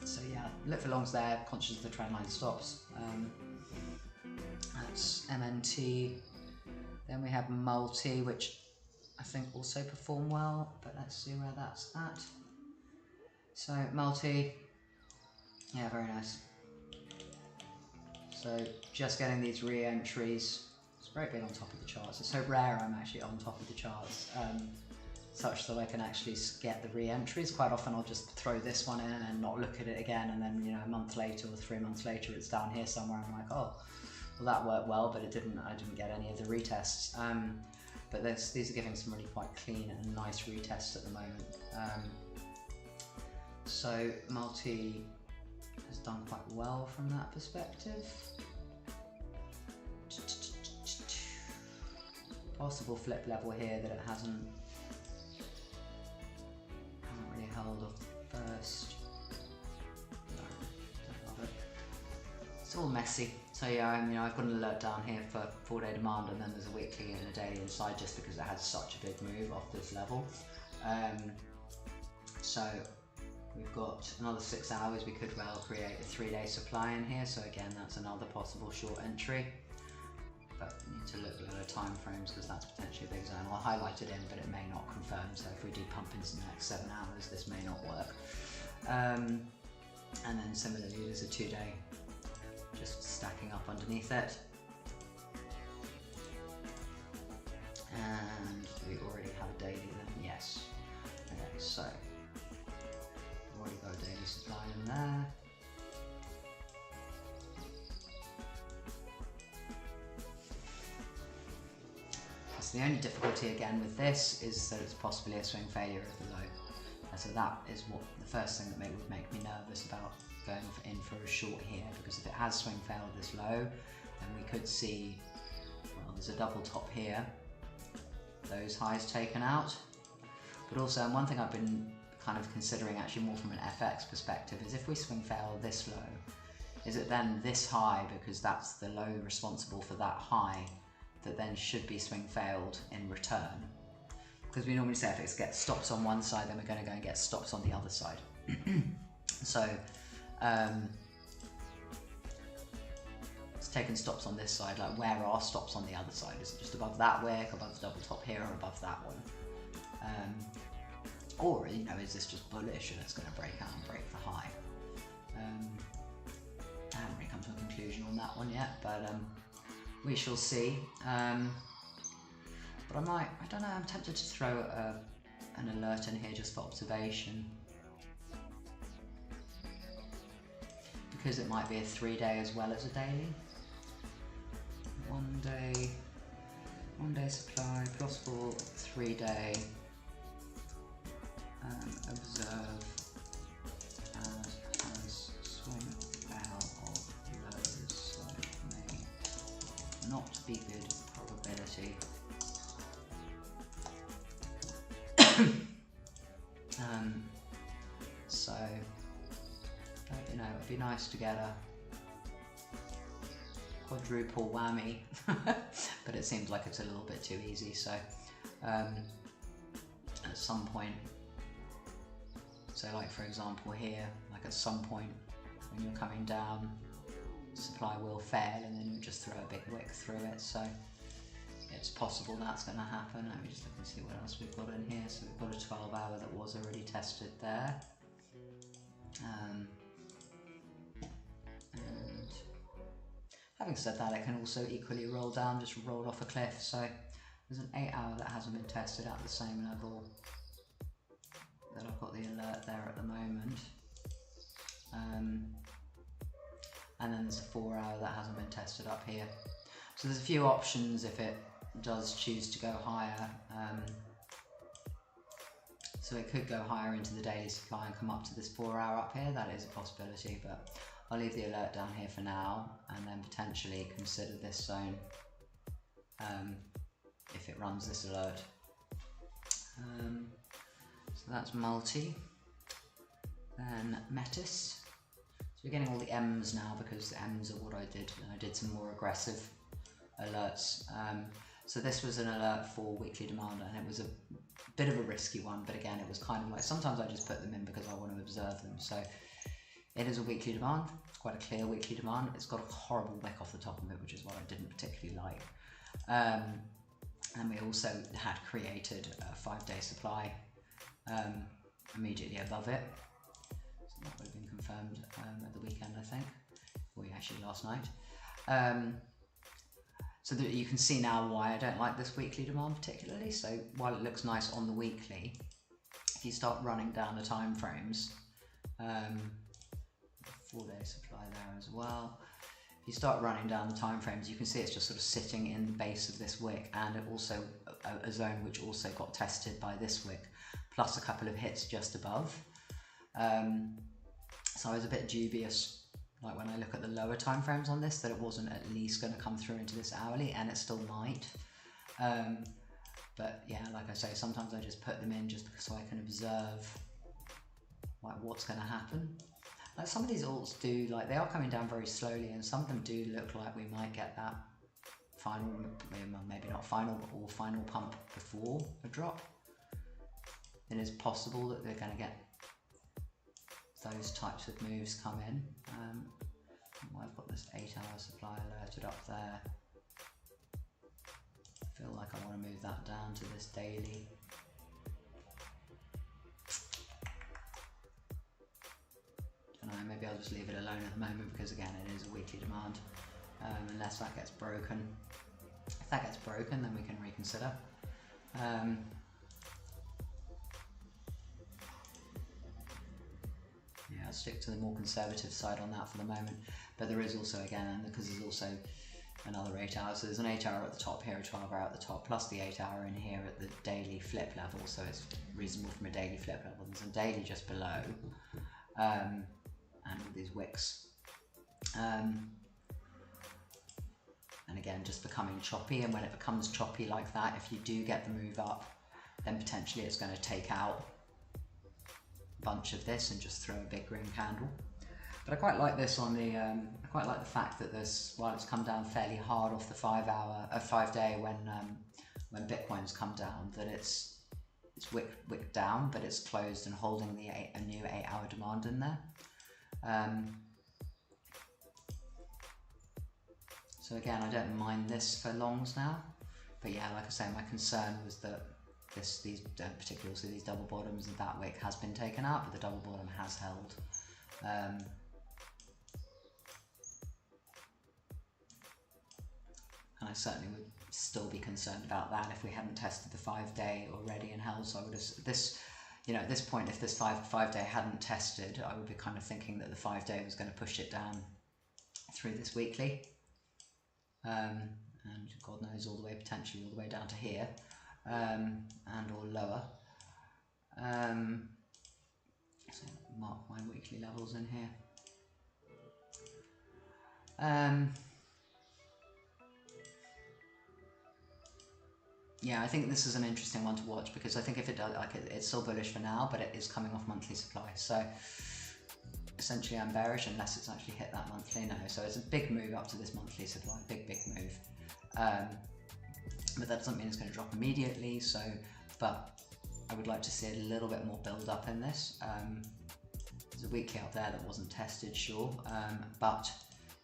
So yeah, look for longs there, conscious of the trend line stops. That's MNT. Then we have multi, which I think also performed well, but let's see where that's at. So multi, yeah, very nice. So just getting these re-entries. It's very big on top of the charts. It's so rare I'm actually on top of the charts, such that I can actually get the re-entries. Quite often I'll just throw this one in and not look at it again, and then, you know, a month later or 3 months later it's down here somewhere. I'm like, oh, well, that worked well, but I didn't get any of the retests. but these are giving some really quite clean and nice retests at the moment. So multi has done quite well from that perspective. Possible flip level here that it hasn't really held off first. No, don't love it. It's all messy. So yeah, I mean, I've got an alert down here for 4-day demand, and then there's a weekly and a daily inside, just because it had such a big move off this level. So we've got another 6 hours. We could well create a 3-day supply in here. So again, that's another possible short entry. But we need to look at the time frames, because that's potentially a big zone. I'll highlight it in, but it may not confirm. So if we do pump into the next 7 hours, this may not work. And then similarly, there's a 2-day just stacking up underneath it. And do we already have a daily then? Yes. Okay, so we've already got a daily supply in there. So the only difficulty again with this is that it's possibly a swing failure of the low. So that is what the first thing that would make me nervous about going in for a short here, because if it has swing failed this low, then we could see, well, there's a double top here, those highs taken out. But also, and one thing I've been kind of considering actually more from an FX perspective is, if we swing fail this low, is it then this high, because that's the low responsible for that high, that then should be swing failed in return? Because we normally say if it gets stops on one side, then we're going to go and get stops on the other side. So it's taking stops on this side, like where are stops on the other side? Is it just above that wick, above the double top here, or above that one? Or, you know, is this just bullish and it's going to break out and break the high? I haven't really come to a conclusion on that one yet, but we shall see. But I don't know, I'm tempted to throw an alert in here just for observation, because it might be a 3-day as well as a daily. 1 day supply, possible 3-day, observe as swing fail of lows, so may not be good probability. So, you know, it'd be nice to get a quadruple whammy, but it seems like it's a little bit too easy. So, at some point, so like for example here, like at some point when you're coming down, supply will fail, and then you just throw a big wick through it. So it's possible that's going to happen. Let me just look and see what else we've got in here. So we've got a 12-hour that was already tested there. And having said that, it can also equally roll down, just roll off a cliff. So there's an 8-hour that hasn't been tested at the same level that I've got the alert there at the moment. And then there's a 4-hour that hasn't been tested up here. So there's a few options if it does choose to go higher. So it could go higher into the daily supply and come up to this 4-hour up here. That is a possibility, but I'll leave the alert down here for now, and then potentially consider this zone if it runs this alert. So that's multi. Then METIS. So we're getting all the M's now, because the M's are what I did. I did some more aggressive alerts. So this was an alert for weekly demand, and it was a bit of a risky one, but again, it was kind of like, sometimes I just put them in because I want to observe them. So it is a weekly demand. It's quite a clear weekly demand. It's got a horrible wick off the top of it, which is what I didn't particularly like. And we also had created a 5-day supply immediately above it. So that would have been confirmed at the weekend, I think, or actually last night. So that you can see now why I don't like this weekly demand particularly. So while it looks nice on the weekly, if you start running down the time frames, 4-day supply there as well. you start running down the time frames, you can see it's just sort of sitting in the base of this wick, and it also a zone which also got tested by this wick, plus a couple of hits just above. So I was a bit dubious, like when I look at the lower time frames on this, that it wasn't at least going to come through into this hourly, and it still might. But yeah, like I say, sometimes I just put them in just so I can observe like what's going to happen. Like some of these alts do, like they are coming down very slowly, and some of them do look like we might get that final, maybe not final, but all final pump before a drop. It is possible that they're going to get those types of moves come in. I've got this 8-hour supply alerted up there. I feel like I want to move that down to this daily. Don't know, maybe I'll just leave it alone at the moment, because again it is a weekly demand, unless that gets broken. If that gets broken, then we can reconsider. Yeah, I'll stick to the more conservative side on that for the moment, but there is also, again, because there's also another 8 hours, so there's an 8 hour at the top here, a 12 hour at the top, plus the 8 hour in here at the daily flip level, so it's reasonable from a daily flip level. There's a daily just below, and all these wicks. And again, just becoming choppy, and when it becomes choppy like that, if you do get the move up, then potentially it's going to take out a bunch of this and just throw a big green candle. But I quite like this on the, I quite like the fact that this, while it's come down fairly hard off the 5 day when Bitcoin's come down, that it's wicked down, but it's closed and holding a new 8 hour demand in there. So again, I don't mind this for longs now, but yeah, like I say, my concern was that these particularly also these double bottoms, and that wick has been taken out, but the double bottom has held. And I certainly would still be concerned about that if we hadn't tested the 5 day already and held. So I would have this, you know, at this point, if this five day hadn't tested, I would be kind of thinking that the 5 day was going to push it down through this weekly, and God knows potentially all the way down to here, and or lower. So mark my weekly levels in here. Yeah, I think this is an interesting one to watch, because I think if it does, like it's still bullish for now, but it is coming off monthly supply. So essentially I'm bearish unless it's actually hit that monthly. No, so it's a big move up to this monthly supply, big move. But that doesn't mean it's going to drop immediately. So, but I would like to see a little bit more build up in this. There's a weekly out there that wasn't tested, sure, but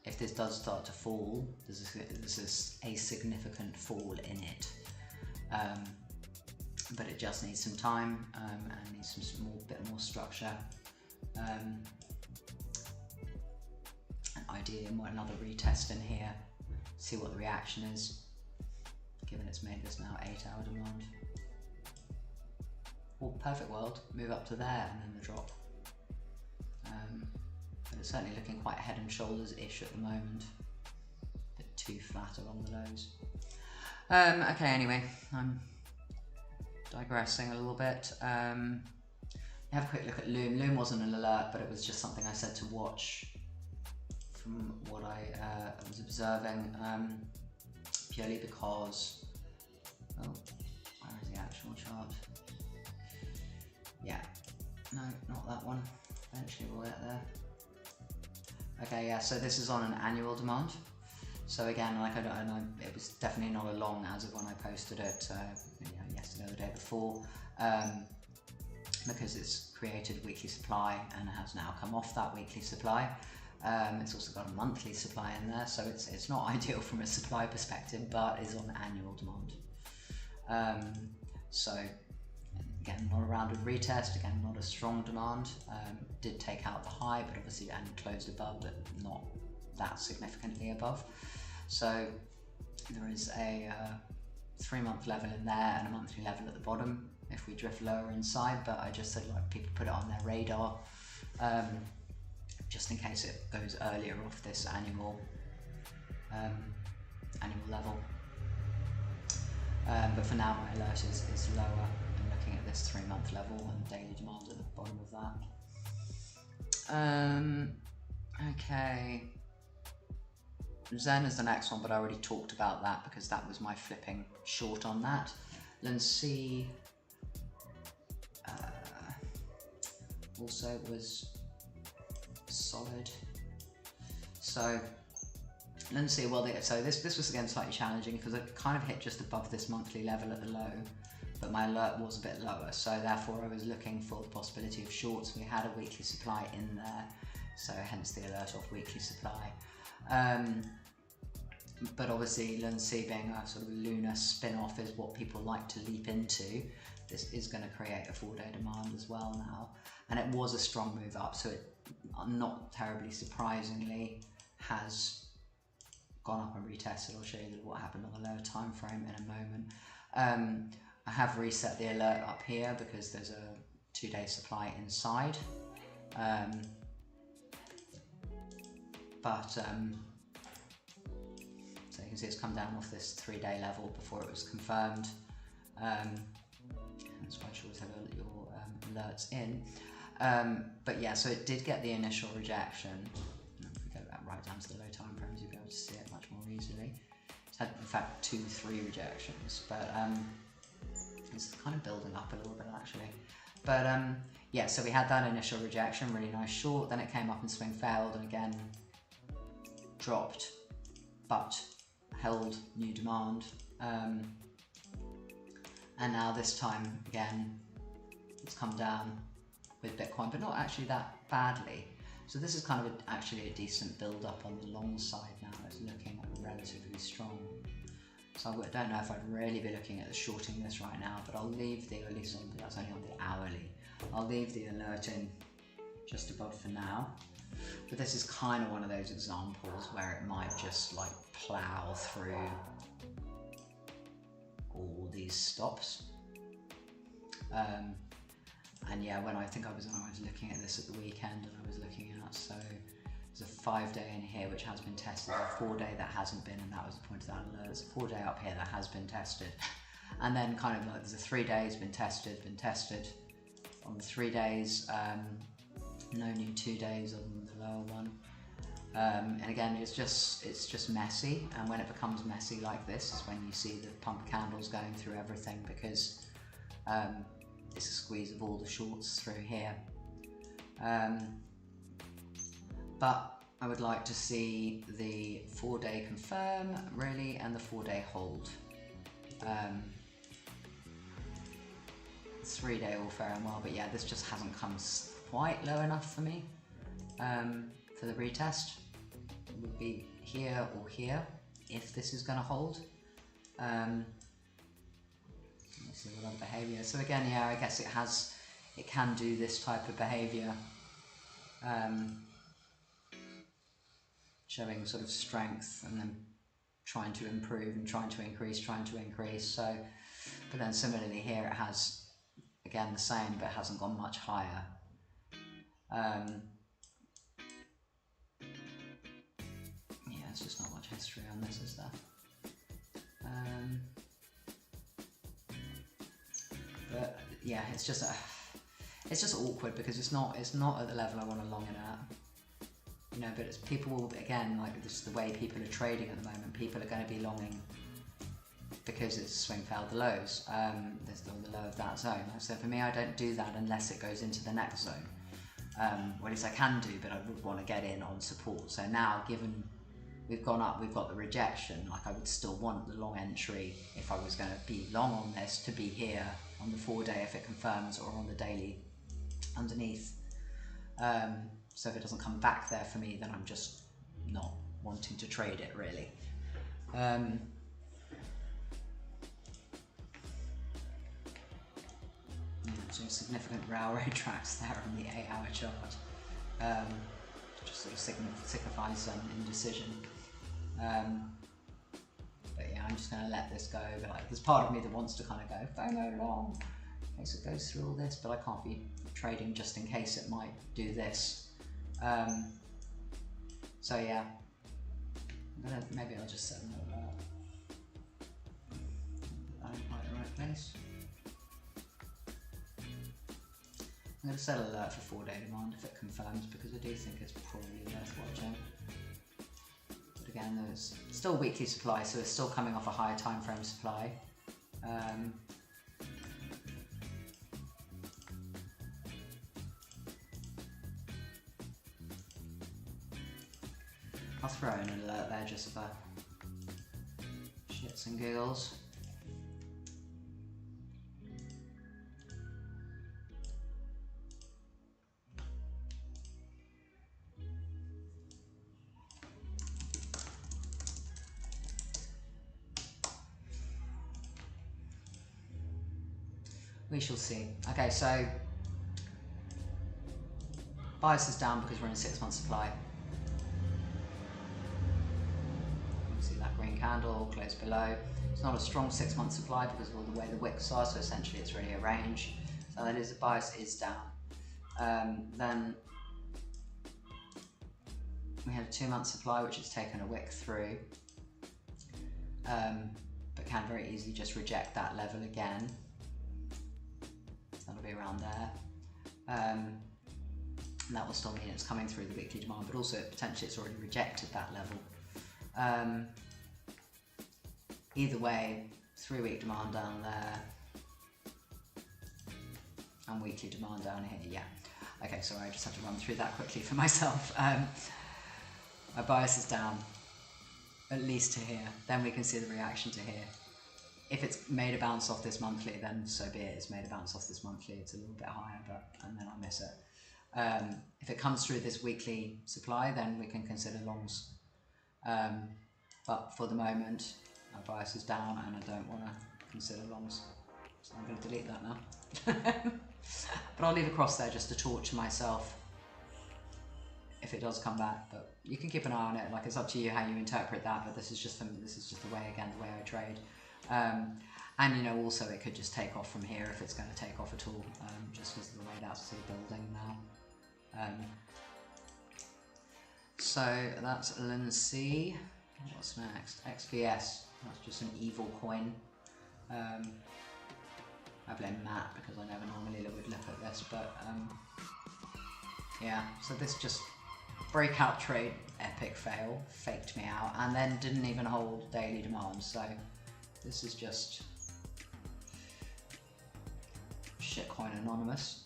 if this does start to fall, this is a significant fall in it. But it just needs some time, and needs some bit more structure, and ideally another retest in here, see what the reaction is, given it's made this now 8 hour demand. Or perfect world, move up to there and then the drop. But it's certainly looking quite head and shoulders-ish at the moment, a bit too flat along the lows. Okay, anyway, I'm digressing a little bit. Have a quick look at LOOM. LOOM wasn't an alert, but it was just something I said to watch from what I was observing, purely because, oh, where is the actual chart? Yeah, no, not that one. Eventually we'll get there. Okay, yeah, so this is on an annual demand. So again, like it was definitely not a long as of when I posted it yesterday or the day before, because it's created weekly supply and has now come off that weekly supply. It's also got a monthly supply in there, so it's not ideal from a supply perspective, but is on annual demand. So again, not a rounded retest, again, not a strong demand. Did take out the high, but obviously, and closed above, but not that significantly above. So there is a 3-month level in there and a monthly level at the bottom if we drift lower inside, but I just said like people put it on their radar, just in case it goes earlier off this annual annual level. But for now my alert is lower. I'm looking at this 3-month level and daily demand at the bottom of that. Okay. Zen is the next one, but I already talked about that because that was my flipping short on that. LUNC also was solid. So LUNC, well, so this was again slightly challenging because it kind of hit just above this monthly level at the low, but my alert was a bit lower, so therefore I was looking for the possibility of shorts. We had a weekly supply in there, so hence the alert off weekly supply. But obviously LUNC being a sort of lunar spin-off is what people like to leap into. This is going to create a 4-day demand as well now, and it was a strong move up, so it, not terribly surprisingly, has gone up and retested. I'll show you what happened on the lower time frame in a moment. I have reset the alert up here because there's a 2-day supply inside, so you can see it's come down off this 3-day level before it was confirmed. That's why I should always have your alerts in. But yeah, so it did get the initial rejection. If we go back right down to the low time frames, you'll be able to see it much more easily. It's had, in fact, 2-3 rejections, but it's kind of building up a little bit actually. But yeah, so we had that initial rejection, really nice short, then it came up and swing failed, and again dropped, but held new demand. And now this time again it's come down with Bitcoin, but not actually that badly. So this is kind of actually a decent build up on the long side now. It's looking relatively strong. So I don't know if I'd really be looking at the shorting this right now, but I'll leave the, at least that's only on the hourly, I'll leave the alert in just above for now. But this is kind of one of those examples where it might just like plow through all these stops. And yeah, when I think I was looking at this at the weekend, and I was looking at, so there's a 5-day in here which has been tested, a 4-day that hasn't been, and that was the point of that alert. There's a 4-day up here that has been tested, and then kind of like there's a 3 days been tested. On the 3 days, no new 2 days other than the lower one. And again, it's just messy, and when it becomes messy like this is when you see the pump candles going through everything, because it's a squeeze of all the shorts through here. But I would like to see the 4-day confirm really, and the 4-day hold. 3-day all fair and well, but yeah, this just hasn't come quite low enough for me for the retest. It would be here or here if this is going to hold. Let's see what other behaviour. So again, yeah, I guess it can do this type of behaviour, showing sort of strength and then trying to improve and trying to increase. So, but then similarly here it has again the same, but it hasn't gone much higher. Yeah, there's just not much history on this, is there? But yeah, it's just awkward because it's not at the level I want to long it at. You know, but it's people will, again, like this is the way people are trading at the moment. People are going to be longing because it's swing failed the lows. There's still the low of that zone. So for me, I don't do that unless it goes into the next zone. Well, at least I can do, but I would want to get in on support. So now, given we've gone up, we've got the rejection, like I would still want the long entry if I was going to be long on this to be here on the 4-day if it confirms, or on the daily underneath. So if it doesn't come back there for me, then I'm just not wanting to trade it really. So significant railroad tracks there on the 8-hour chart. Just sort of signifies some indecision. But yeah, I'm just going to let this go. But like, there's part of me that wants to kind of go FOMO long in case it goes through all this, but I can't be trading just in case it might do this. So yeah, Maybe I'll just set an alert. I'm in quite the right place. I'm going to set an alert for 4-day demand if it confirms, because I do think it's probably worth watching. But again, there's still weekly supply, so it's still coming off a higher time frame supply. I'll throw in an alert there just for shits and giggles. We shall see. Okay, so bias is down because we're in a 6-month supply. See that green candle close below. It's not a strong 6-month supply because of all the way the wicks are, so essentially it's really a range. So that is, the bias is down. Then we had a 2-month supply which has taken a wick through, but can very easily just reject that level again. That'll be around there. And that will still mean it's coming through the weekly demand, but also potentially it's already rejected that level. Either way, 3-week demand down there and weekly demand down here. Yeah. Okay, sorry, I just have to run through that quickly for myself. My bias is down at least to here. Then we can see the reaction to here. If it's made a bounce off this monthly, then so be it. It's made a bounce off this monthly. It's a little bit higher, and then I miss it. If it comes through this weekly supply, then we can consider longs. But for the moment, my bias is down, and I don't want to consider longs. So I'm going to delete that now. But I'll leave a cross there just to torture myself if it does come back. But you can keep an eye on it. Like, it's up to you how you interpret that. But this is just the way I trade. And you know, also it could just take off from here if it's going to take off at all, just because of the way that's sort of building now. So that's LUNC. What's next? XVS. That's just an evil coin. I blame Matt because I never normally would look at this, but yeah. So this just breakout trade, epic fail, faked me out, and then didn't even hold daily demand. So this is just shitcoin anonymous.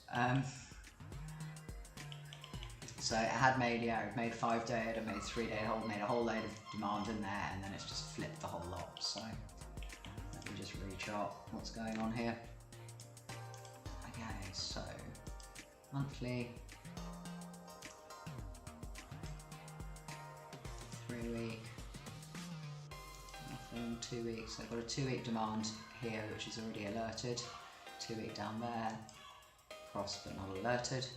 So it had made, it made 5-day, it had made 3-day hold, made a whole load of demand in there, and then it's just flipped the whole lot. So let me just rechart what's going on here. Okay, so monthly, 3-week, nothing, 2 weeks. So I've got a 2-week demand here, which is already alerted. 2-week down there, cross but not alerted.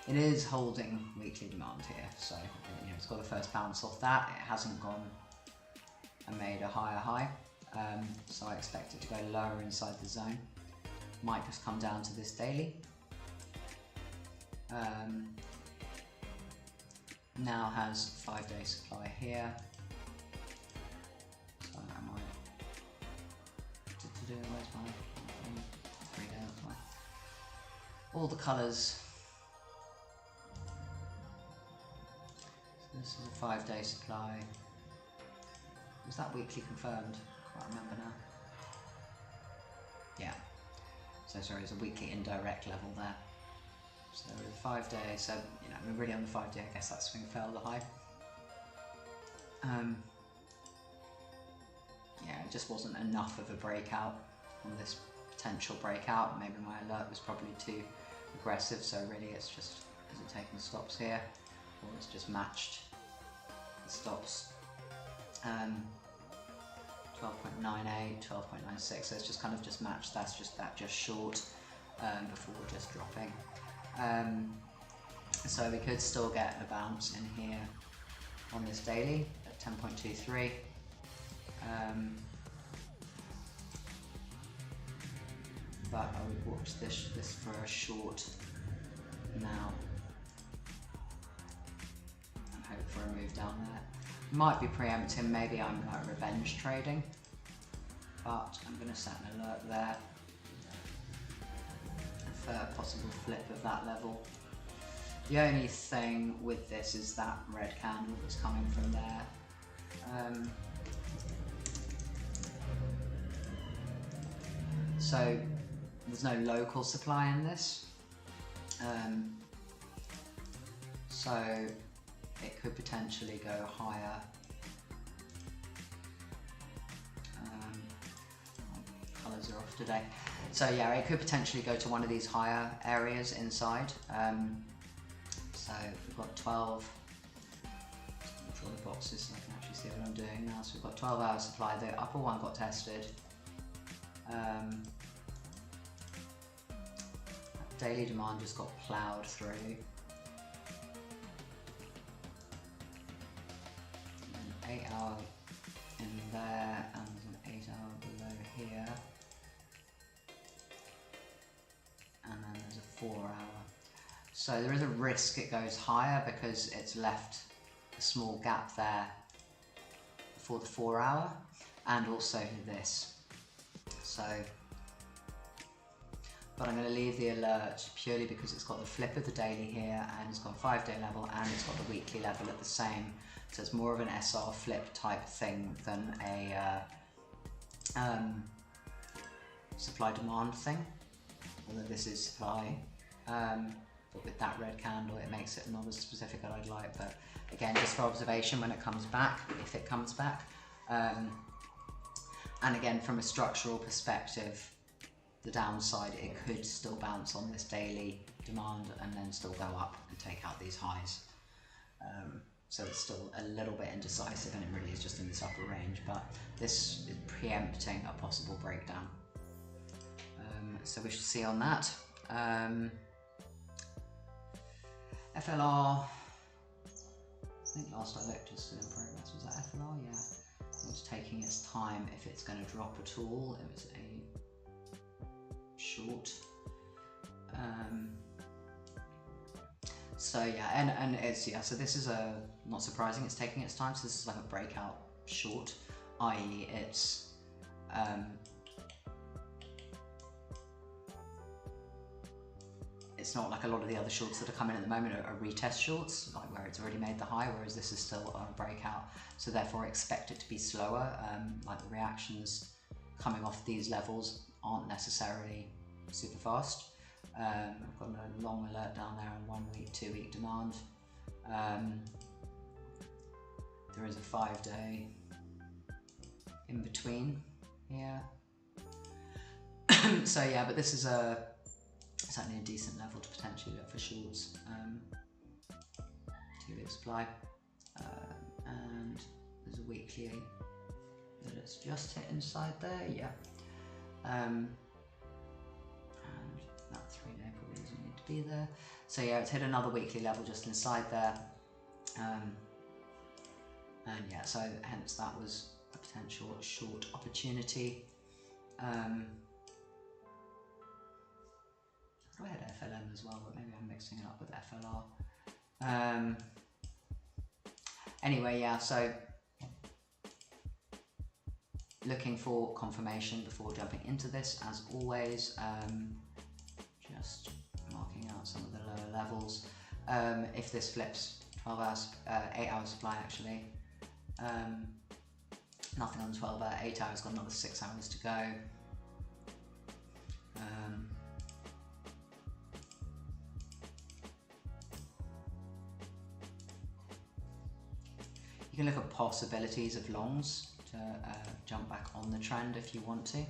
It is holding weekly demand here, so you know, it's got the first bounce off that. It hasn't gone and made a higher high, so I expect it to go lower inside the zone. Might just come down to this daily. Now has 5-day supply here. So I might where's my 3-day supply? All the colours. So this is a 5-day supply. Was that weekly confirmed? Can't remember now. Yeah. So sorry, there's a weekly indirect level there. So there was a 5-day, so you know, we're really on the 5-day, I guess that swing fell the high. Yeah, it just wasn't enough of a breakout on this potential breakout. Maybe my alert was probably too aggressive, so really it's just, is it taking stops here? Or it's just matched the stops. 12.98, 12.96, so it's just kind of just matched, that's just short before just dropping. So we could still get a bounce in here on this daily at 10.23. But I would watch this for a short now and hope for a move down there. Might be preempting, maybe I'm like revenge trading, but I'm going to set an alert there for a possible flip of that level. The only thing with this is that red candle that's coming from there. So there's no local supply in this, so it could potentially go higher. Colours are off today. So yeah, it could potentially go to one of these higher areas inside. So we've got 12, draw the boxes so I can actually see what I'm doing now. So we've got 12 hour supply, the upper one got tested. Daily demand just got ploughed through. An 8 hour in there and an 8 hour below here. And then there's a 4 hour. So there is a risk it goes higher because it's left a small gap there for the 4 hour and also this. So, but I'm going to leave the alert purely because it's got the flip of the daily here and it's got a 5-day level and it's got the weekly level at the same. So it's more of an SR flip type thing than a supply demand thing. Although this is supply, but with that red candle it makes it not as specific as I'd like, but again just for observation when it comes back, if it comes back. And again from a structural perspective, the downside, it could still bounce on this daily demand and then still go up and take out these highs. So it's still a little bit indecisive and it really is just in this upper range, but this is preempting a possible breakdown. So we shall see on that. FLR, I think last I looked was still in progress. Was that FLR? Yeah. It was taking its time if it's going to drop at all. It was a short. So yeah, and it's, yeah, so this is a, not surprising, it's taking its time. So this is like a breakout short, i.e. it's not like a lot of the other shorts that are coming at the moment are retest shorts, like where it's already made the high, whereas this is still a breakout. So therefore expect it to be slower, like the reactions coming off these levels aren't necessarily super fast. I've got a long alert down there on 1 week, 2 week demand. There is a 5-day in between here. So yeah, but this is certainly a decent level to potentially look for shorts. 2 week supply, and there's a weekly that it's just hit inside there, yeah. And that 3-day probably doesn't need to be there. So yeah, it's hit another weekly level just inside there. And yeah, so hence that was a potential short opportunity. I had FLM as well, but maybe I'm mixing it up with FLR. Anyway, yeah, so looking for confirmation before jumping into this, as always. Just marking out some of the lower levels. If this flips 12 hours, 8 hours supply actually. Nothing on the 12 hour, 8 hours, got another 6 hours to go. You can look at possibilities of longs to jump back on the trend if you want to,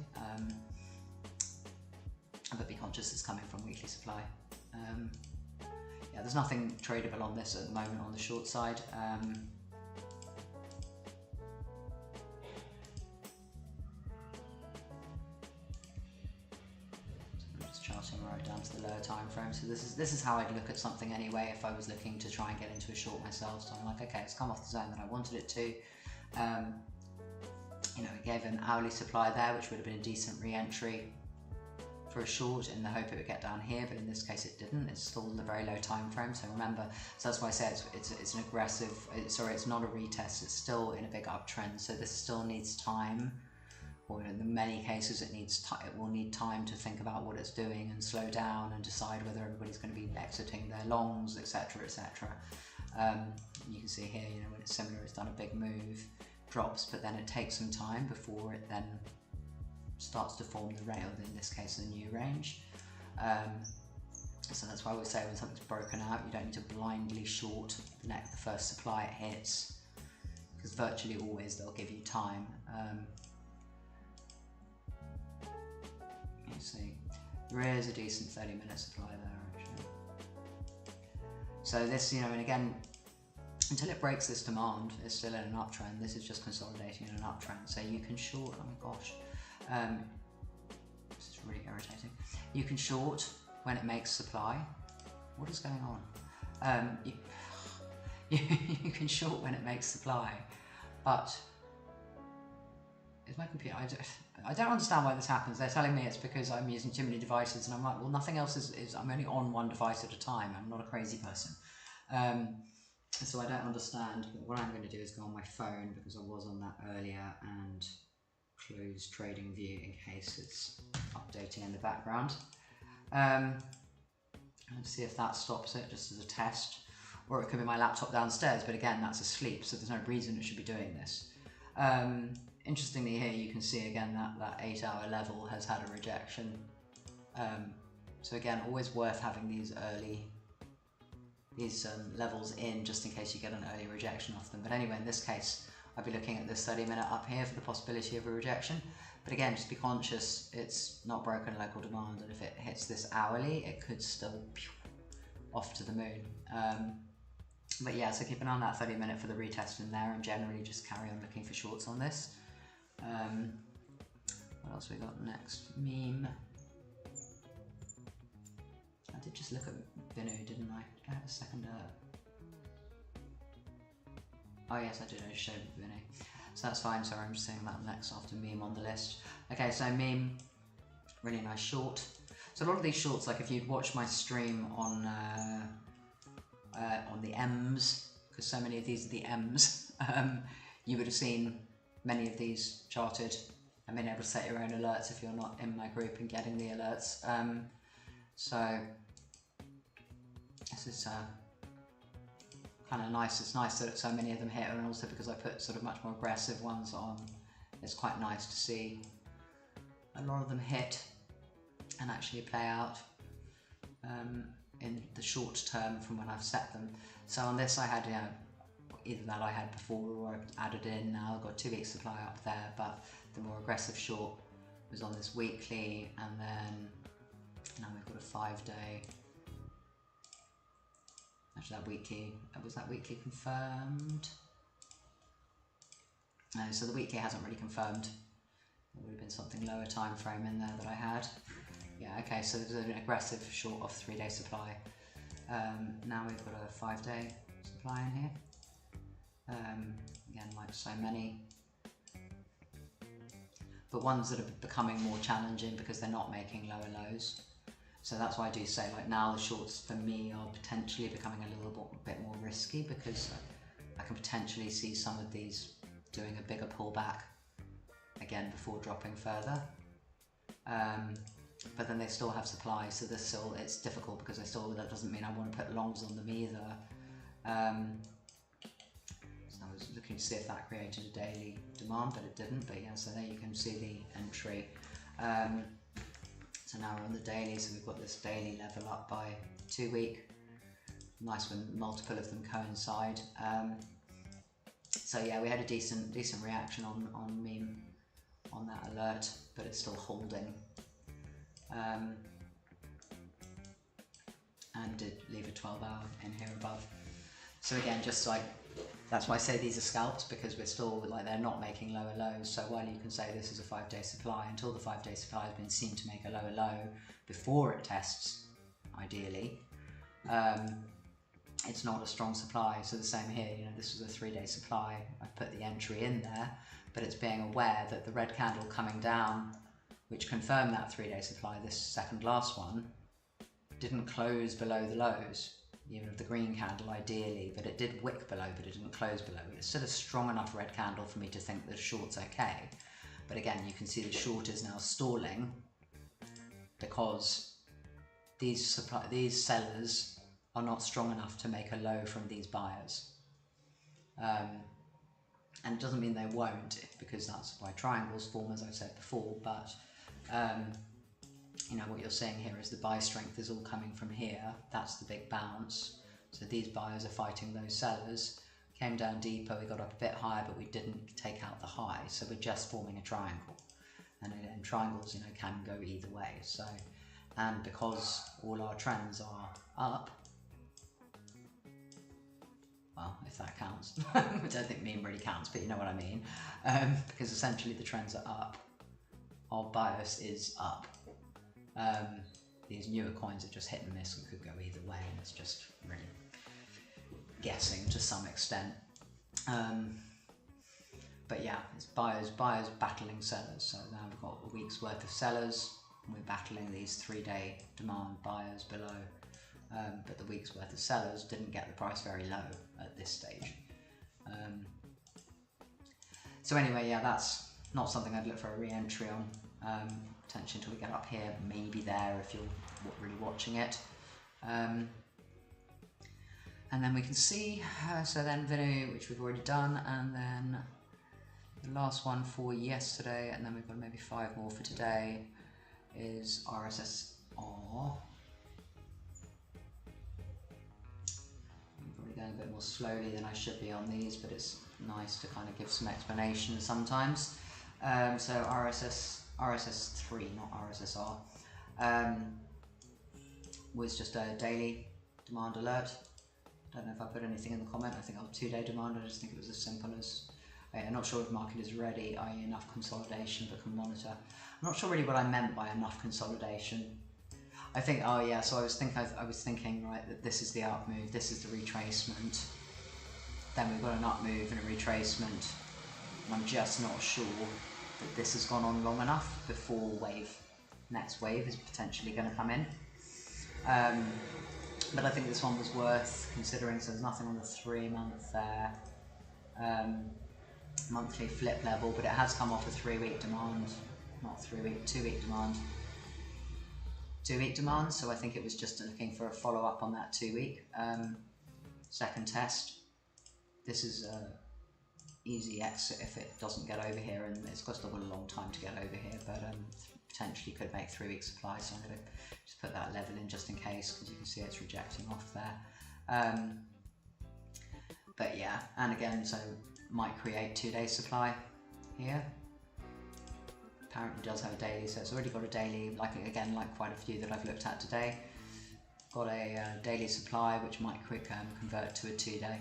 but be conscious it's coming from weekly supply. Yeah, there's nothing tradable on this at the moment on the short side. Right down to the lower time frame. So this is how I'd look at something anyway if I was looking to try and get into a short myself. So I'm like, okay, it's come off the zone that I wanted it to. You know, it gave an hourly supply there, which would have been a decent re-entry. for a short in the hope it would get down here, but in this case it didn't. It's still a very low time frame, so remember, so that's why I say it's an aggressive, it's not a retest, it's still in a big uptrend, so this still needs time, or in many cases it will need time to think about what it's doing and slow down and decide whether everybody's going to be exiting their longs, etc, etc. You can see here, when it's similar, it's done a big move, drops, but then it takes some time before it then starts to form the rail, in this case the new range. So that's why we say when something's broken out, you don't need to blindly short the first supply it hits, because virtually always they'll give you time. You see, there is a decent 30-minute supply there actually. So this, and again, until it breaks this demand, it's still in an uptrend. This is just consolidating in an uptrend. So you can short, oh my gosh, this is really irritating. You can short when it makes supply. What is going on? You can short when it makes supply, but is my computer? I don't understand why this happens. They're telling me it's because I'm using too many devices, and I'm like, well, nothing else is I'm only on one device at a time. I'm not a crazy person. So I don't understand, but what I'm going to do is go on my phone, because I was on that earlier, and close trading view in case it's updating in the background. Let's see if that stops it, just as a test, or it could be my laptop downstairs, but again, that's asleep, so there's no reason it should be doing this. Interestingly here, you can see again that 8-hour level has had a rejection. So again, always worth having these levels in, just in case you get an early rejection off them. But anyway, in this case, I'd be looking at this 30-minute up here for the possibility of a rejection. But again, just be conscious, it's not broken local demand, and if it hits this hourly, it could still off to the moon. But yeah, so keep an eye on that 30-minute for the retest in there, and generally just carry on looking for shorts on this. What else we got next? Meme. I did just look at VINU, didn't I? Did I have a second? Oh yes, I did. I just showed VINU. So that's fine. Sorry, I'm just saying that next after meme on the list. Okay, so meme, really nice short. So a lot of these shorts, like if you'd watched my stream on the M's, because so many of these are the M's, you would have seen many of these charted and been able to set your own alerts if you're not in my group and getting the alerts. So this is kind of nice. It's nice that so many of them hit, and also because I put sort of much more aggressive ones on, it's quite nice to see a lot of them hit and actually play out in the short term from when I've set them. So on this I had, either that I had before or I added in now. I've got 2 weeks supply up there, but the more aggressive short was on this weekly, and then now we've got a 5-day. Actually, that weekly, was that weekly confirmed? No, so the weekly hasn't really confirmed. There would have been something lower time frame in there that I had. Yeah, okay, so there's an aggressive short of 3-day supply. Now we've got a 5-day supply in here. Again, like so many. But ones that are becoming more challenging because they're not making lower lows. So that's why I do say, like, now the shorts for me are potentially becoming a little bit more risky, because I can potentially see some of these doing a bigger pullback again before dropping further. But then they still have supply, so it's difficult, because that doesn't mean I want to put longs on them either. So I was looking to see if that created a daily demand, but it didn't. But yeah, so there you can see the entry. So now we're on the daily, so we've got this daily level up by 2 week. Nice when multiple of them coincide. So yeah, we had a decent reaction on meme on that alert, but it's still holding. And did leave a 12-hour in here above. So again, just like, that's why I say these are scalps, because we're still, like, they're not making lower lows. So while you can say this is a 5-day supply, until the 5-day supply has been seen to make a lower low before it tests, ideally, it's not a strong supply. So the same here, this was a 3-day supply. I've put the entry in there, but it's being aware that the red candle coming down which confirmed that 3-day supply. This second last one didn't close below the lows, even of the green candle ideally, but it did wick below, but it didn't close below. It's still a strong enough red candle for me to think that the short's okay. But again, you can see the short is now stalling because these sellers are not strong enough to make a low from these buyers. And it doesn't mean they won't, because that's why triangles form, as I've said before, but you know, what you're seeing here is the buy strength is all coming from here. That's the big bounce. So these buyers are fighting those sellers. Came down deeper, we got up a bit higher, but we didn't take out the high, so we're just forming a triangle. And triangles, you know, can go either way. So, and because all our trends are up, well, if that counts, I don't think mean really counts, but you know what I mean, because essentially the trends are up, our bias is up. These newer coins are just hit and miss and could go either way, and it's just really guessing to some extent. But yeah, it's buyers battling sellers. So now we've got a week's worth of sellers, and we're battling these 3-day demand buyers below. But the week's worth of sellers didn't get the price very low at this stage. So anyway, yeah, that's not something I'd look for a re-entry on. Potentially until we get up here, maybe there if you're really watching it. And then we can see, so then VINU, which we've already done, and then the last one for yesterday, and then we've got maybe 5 more for today, is RSSR. Going a bit more slowly than I should be on these, but it's nice to kind of give some explanation sometimes. So RSS3, not RSSR, was just a daily demand alert. I don't know if I put anything in the comment. I think I'll 2-day demand. I just think it was as simple as, I'm not sure if market is ready, i.e. enough consolidation, but can monitor. I'm not sure really what I meant by enough consolidation. I think, oh yeah, so I was thinking, right, that this is the up move, this is the retracement, then we've got an up move and a retracement, and I'm just not sure that this has gone on long enough before next wave is potentially going to come in. But I think this one was worth considering, so there's nothing on the 3-month there, monthly flip level, but it has come off a 3-week demand, not 3-week, 2-week demand. 2-week demand, so I think it was just looking for a follow-up on that 2-week second test. This is a easy exit if it doesn't get over here, and it's got a long time to get over here, but potentially could make 3-week supply, so I'm going to just put that level in just in case, because you can see it's rejecting off there. But yeah, and again, so might create 2-day supply here. Apparently does have a daily, so it's already got a daily, like quite a few that I've looked at today. Got a daily supply which might convert to a 2-day.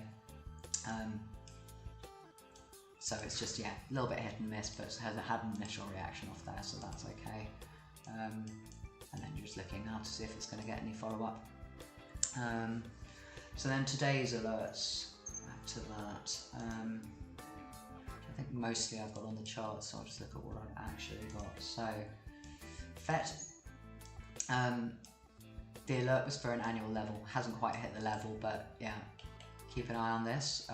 So it's just, yeah, a little bit hit and miss, but it has had an initial reaction off there, so that's okay. And then you're just looking now to see if it's going to get any follow-up. So then today's alerts, back to that. I think mostly I've got on the chart, so I'll just look at what I've actually got. So, FET, the alert was for an annual level, hasn't quite hit the level, but yeah, keep an eye on this,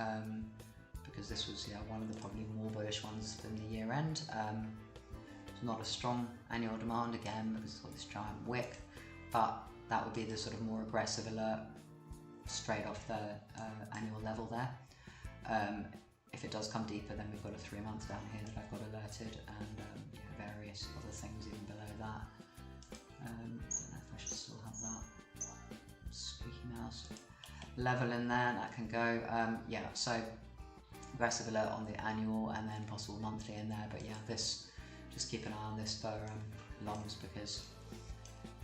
because this was one of the probably more bullish ones than the year end. It's not a strong annual demand again, because it's got this giant wick, but that would be the sort of more aggressive alert straight off the annual level there. If it does come deeper, then we've got a 3-month down here that I've got alerted, and various other things even below that. I don't know if I should still have that squeaky mouse level in there. That can go. Yeah, so aggressive alert on the annual, and then possible monthly in there. But yeah, this, just keep an eye on this for longs, because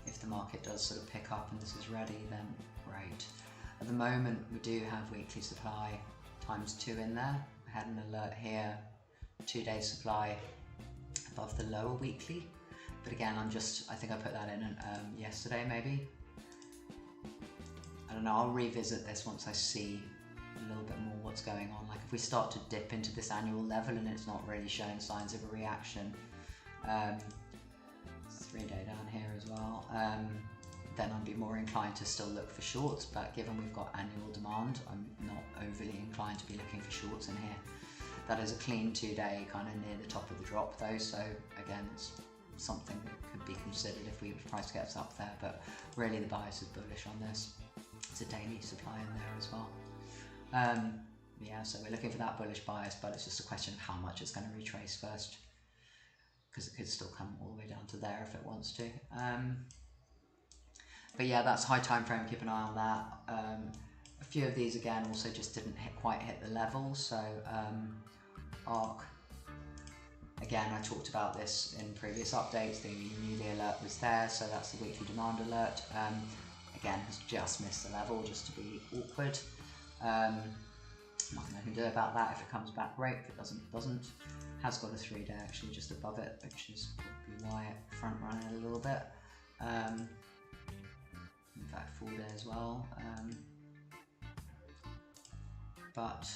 if the market does sort of pick up and this is ready, then great. At the moment, we do have weekly supply ×2 in there. I had an alert here, 2-day supply above the lower weekly, but again, I think I put that in yesterday maybe. I don't know, I'll revisit this once I see a little bit more what's going on. Like if we start to dip into this annual level and it's not really showing signs of a reaction, then I'd be more inclined to still look for shorts, but given we've got annual demand, I'm not overly inclined to be looking for shorts in here. That is a clean 2-day kind of near the top of the drop though, so again it's something that could be considered if we were price gets up there, but really the bias is bullish on this. It's a daily supply in there as well. Yeah, so we're looking for that bullish bias, but it's just a question of how much it's going to retrace first, because it could still come all the way down to there if it wants to. But yeah, that's high time frame, keep an eye on that. A few of these again also just didn't quite hit the level, so ARC, again I talked about this in previous updates, they knew the alert was there, so that's the weekly demand alert. Again, has just missed the level just to be awkward. Nothing I can do about that. If it comes back, great. If it doesn't, it doesn't. Has got a 3-day actually just above it, which is probably why it front ran it a little bit. In fact, 4-day as well. But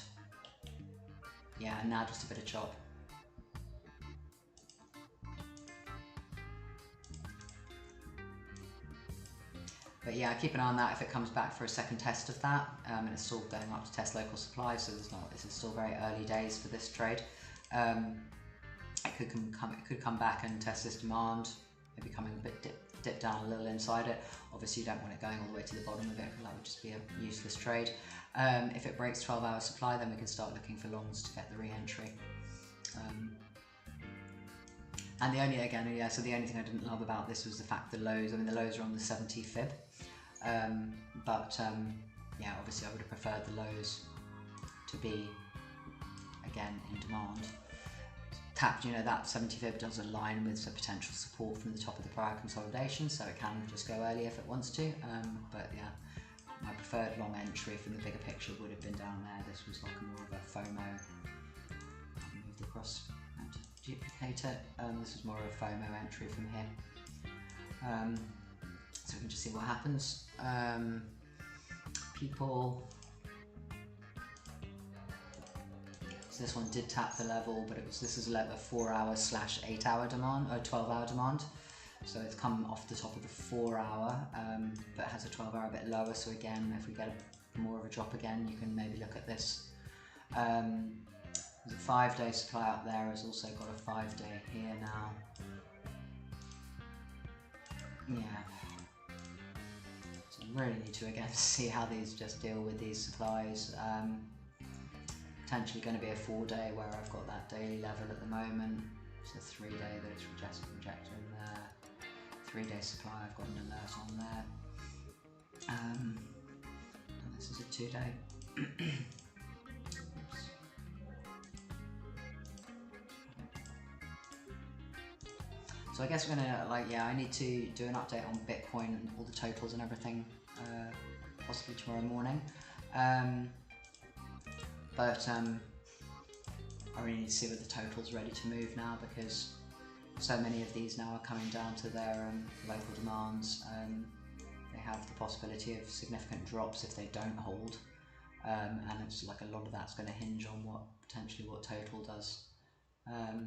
yeah, now just a bit of chop. But yeah, keep an eye on that if it comes back for a second test of that, and it's still going up to test local supply, so this is still very early days for this trade. It could come back and test this demand, maybe coming a bit dip down a little inside it. Obviously you don't want it going all the way to the bottom of it, because that would just be a useless trade. If it breaks 12-hour supply, then we can start looking for longs to get the re-entry. And the only thing I didn't love about this was the fact the lows, the lows are on the 70 fib. Yeah, obviously I would have preferred the lows to be, again, in demand. Tapped, that 70 fib does align with some potential support from the top of the prior consolidation, so it can just go early if it wants to. But yeah, my preferred long entry from the bigger picture would have been down there. This was like more of a FOMO. Move across and duplicate it. This is more of a FOMO entry from here. So we can just see what happens. People. So this one did tap the level, but this is a 4-hour/8-hour demand, or 12-hour demand. So it's come off the top of the 4-hour, but has a 12-hour a bit lower. So again, if we get more of a drop again, you can maybe look at this. There's a 5-day supply up there. Has also got a 5-day here now. Yeah. So I really need to again see how these just deal with these supplies. Potentially going to be a 4-day where I've got that daily level at the moment. It's a 3-day that it's rejected in there. 3-day supply, I've got an alert on there. And this is a 2-day. So I guess we're gonna I need to do an update on Bitcoin and all the totals and everything, possibly tomorrow morning. But I really need to see whether the total's ready to move now, because so many of these now are coming down to their local demands. They have the possibility of significant drops if they don't hold, and it's like a lot of that's going to hinge on potentially what total does. I'm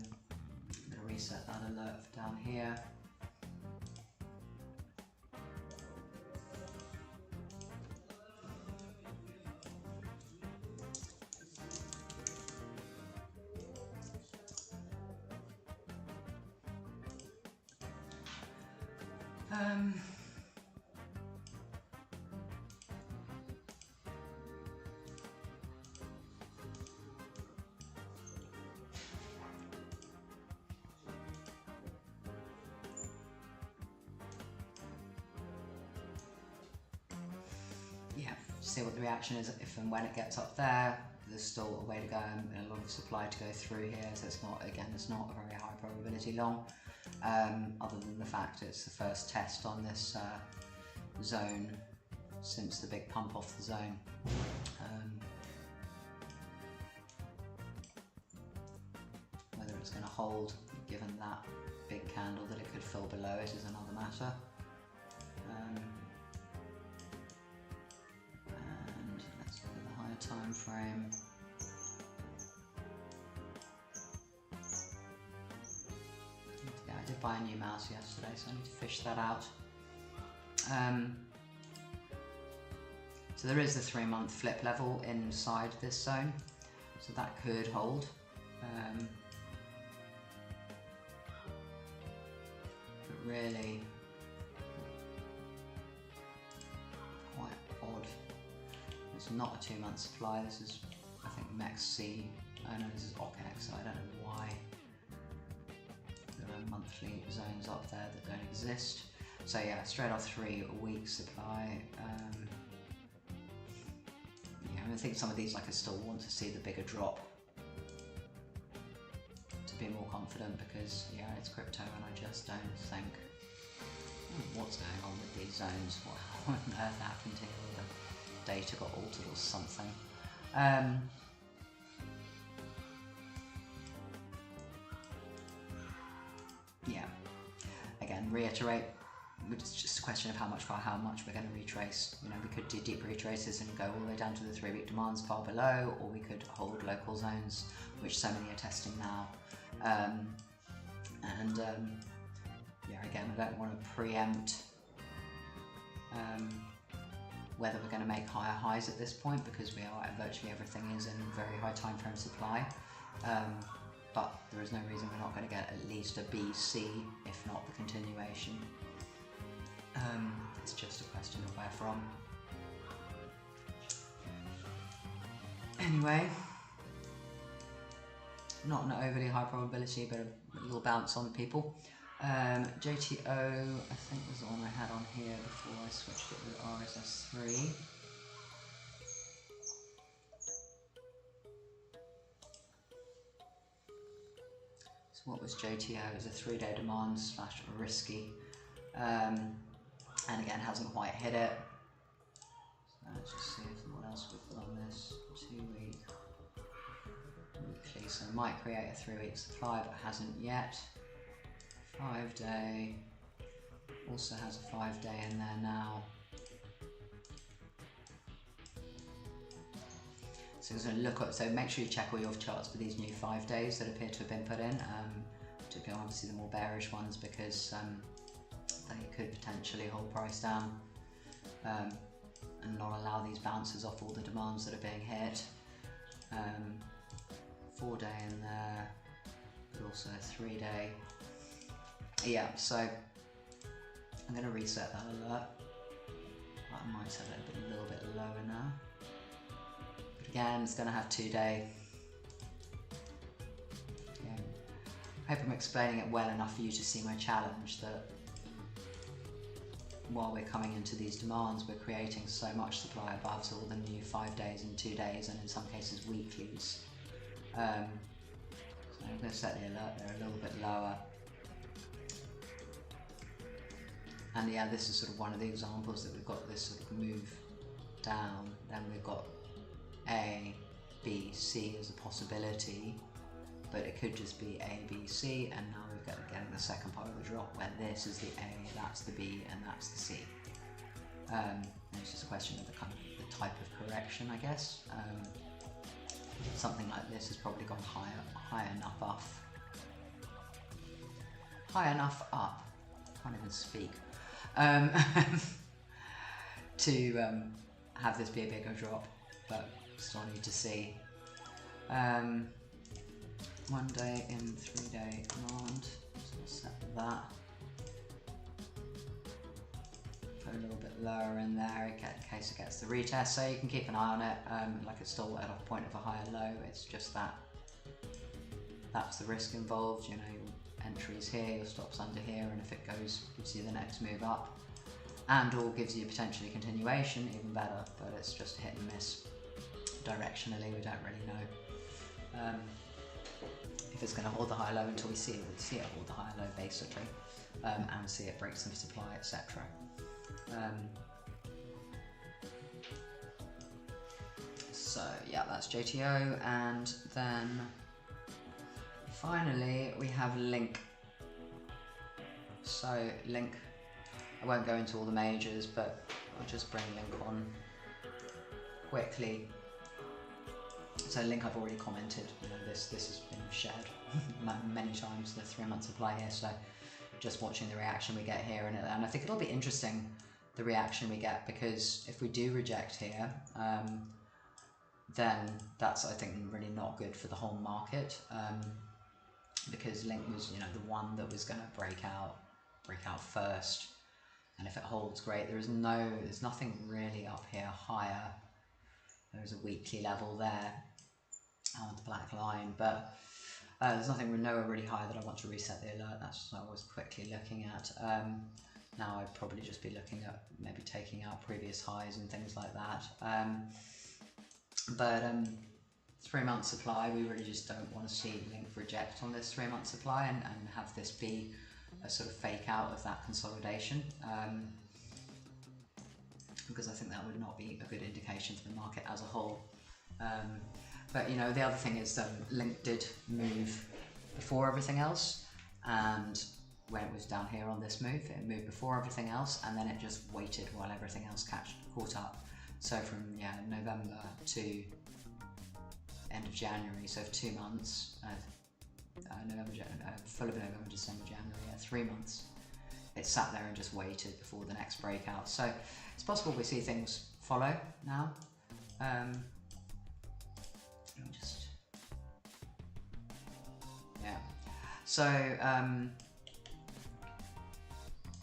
going to reset that alert for down here. Yeah, see what the reaction is if and when it gets up there. There's still a way to go and a lot of supply to go through here, so it's not a very high probability long, other than the fact it's the first test on this zone since the big pump off the zone. Whether it's going to hold, given that big candle that it could fill below it, is another matter. And let's look at the higher time frame. Yeah, I did buy a new mouse yesterday, so I need to fish that out. So there is the 3-month flip level inside this zone, so that could hold. But really, quite odd. It's not a 2-month supply. This is, I think, MEXC. Oh no, this is OCEC, so I don't know why there are monthly zones up there that don't exist. So yeah, straight off 3-week supply. Yeah, I think some of these, like, I still want to see the bigger drop to be more confident, because yeah, it's crypto and I just don't think what's going on with these zones. What on earth happened here? The data got altered or something. Yeah, again, reiterate, it's just a question of how much we're going to retrace. You know, we could do deep retraces and go all the way down to the 3-week demands far below, or we could hold local zones, which so many are testing now. Yeah, again, I don't want to preempt whether we're going to make higher highs at this point, because we are, virtually everything is in very high time frame supply. But there is no reason we're not going to get at least a BC, if not the continuation. It's just a question of where from. Anyway, not an overly high probability, but a little bounce on people. JTO, I think was the one I had on here before I switched it with RSS3. So what was JTO? It was a 3-day demand / risky. And again, hasn't quite hit it. So let's just see if what else we've got on this. 2-week, weekly, so it might create a 3-week supply, but hasn't yet. 5-day, also has a 5-day in there now. So it's going to look up, so make sure you check all your charts for these new 5 days that appear to have been put in, particularly obviously the more bearish ones, because they could potentially hold price down and not allow these bounces off all the demands that are being hit. 4-day in there, but also a 3-day. Yeah, so I'm going to reset that alert. I might set it a little bit lower now. But again, it's going to have 2-day. Yeah. I hope I'm explaining it well enough for you to see my challenge, that while we're coming into these demands, we're creating so much supply above, so all the new 5 days and 2 days, and in some cases weeklies. So I'm going to set the alert there a little bit lower. And yeah, this is sort of one of the examples that we've got this sort of move down, then we've got A, B, C as a possibility, but it could just be A, B, C, and now we've got again the second part of the drop where this is the A, that's the B, and that's the C. And it's just a question of the kind of the type of correction, I guess. Something like this has probably gone high enough up, can't even speak, to have this be a bigger drop, but still need to see. 1 day in 3-day demand, so we'll set that. Put a little bit lower in there in case it gets the retest, so you can keep an eye on it. Like, it's still at a point of a higher low, it's just that that's the risk involved. You know, your entries here, your stops under here, and if it goes, gives you the next move up, and or gives you potentially continuation, even better, but it's just hit and miss. Directionally, we don't really know if it's going to hold the high low until we see it. We'll see it hold the high low basically, and see it break some supply, etc. So yeah, that's JTO, and then finally we have LUNC. So LUNC, I won't go into all the majors, but I'll just bring LUNC on quickly. So LUNC, I've already commented, you know, this has been shared many times, the 3-month supply here, so just watching the reaction we get here, and I think it'll be interesting the reaction we get, because if we do reject here, then that's, I think, really not good for the whole market, because Link was, you know, the one that was going to break out first, and if it holds, great. There's nothing really up here higher. There's a weekly level there on the black line, but there's nothing nowhere really high that I want to reset the alert. That's what I was quickly looking at. Now I'd probably just be looking at maybe taking out previous highs and things like that. But 3 month supply, we really just don't want to see Link reject on this 3 month supply and have this be a sort of fake out of that consolidation, because I think that would not be a good indication for the market as a whole. But you know, the other thing is that Link did move before everything else, and when it was down here on this move, it moved before everything else, and then it just waited while everything else caught up. So from November to end of January, so for 2 months, full of November, December, January, 3 months, it sat there and just waited before the next breakout. So it's possible we see things follow now. So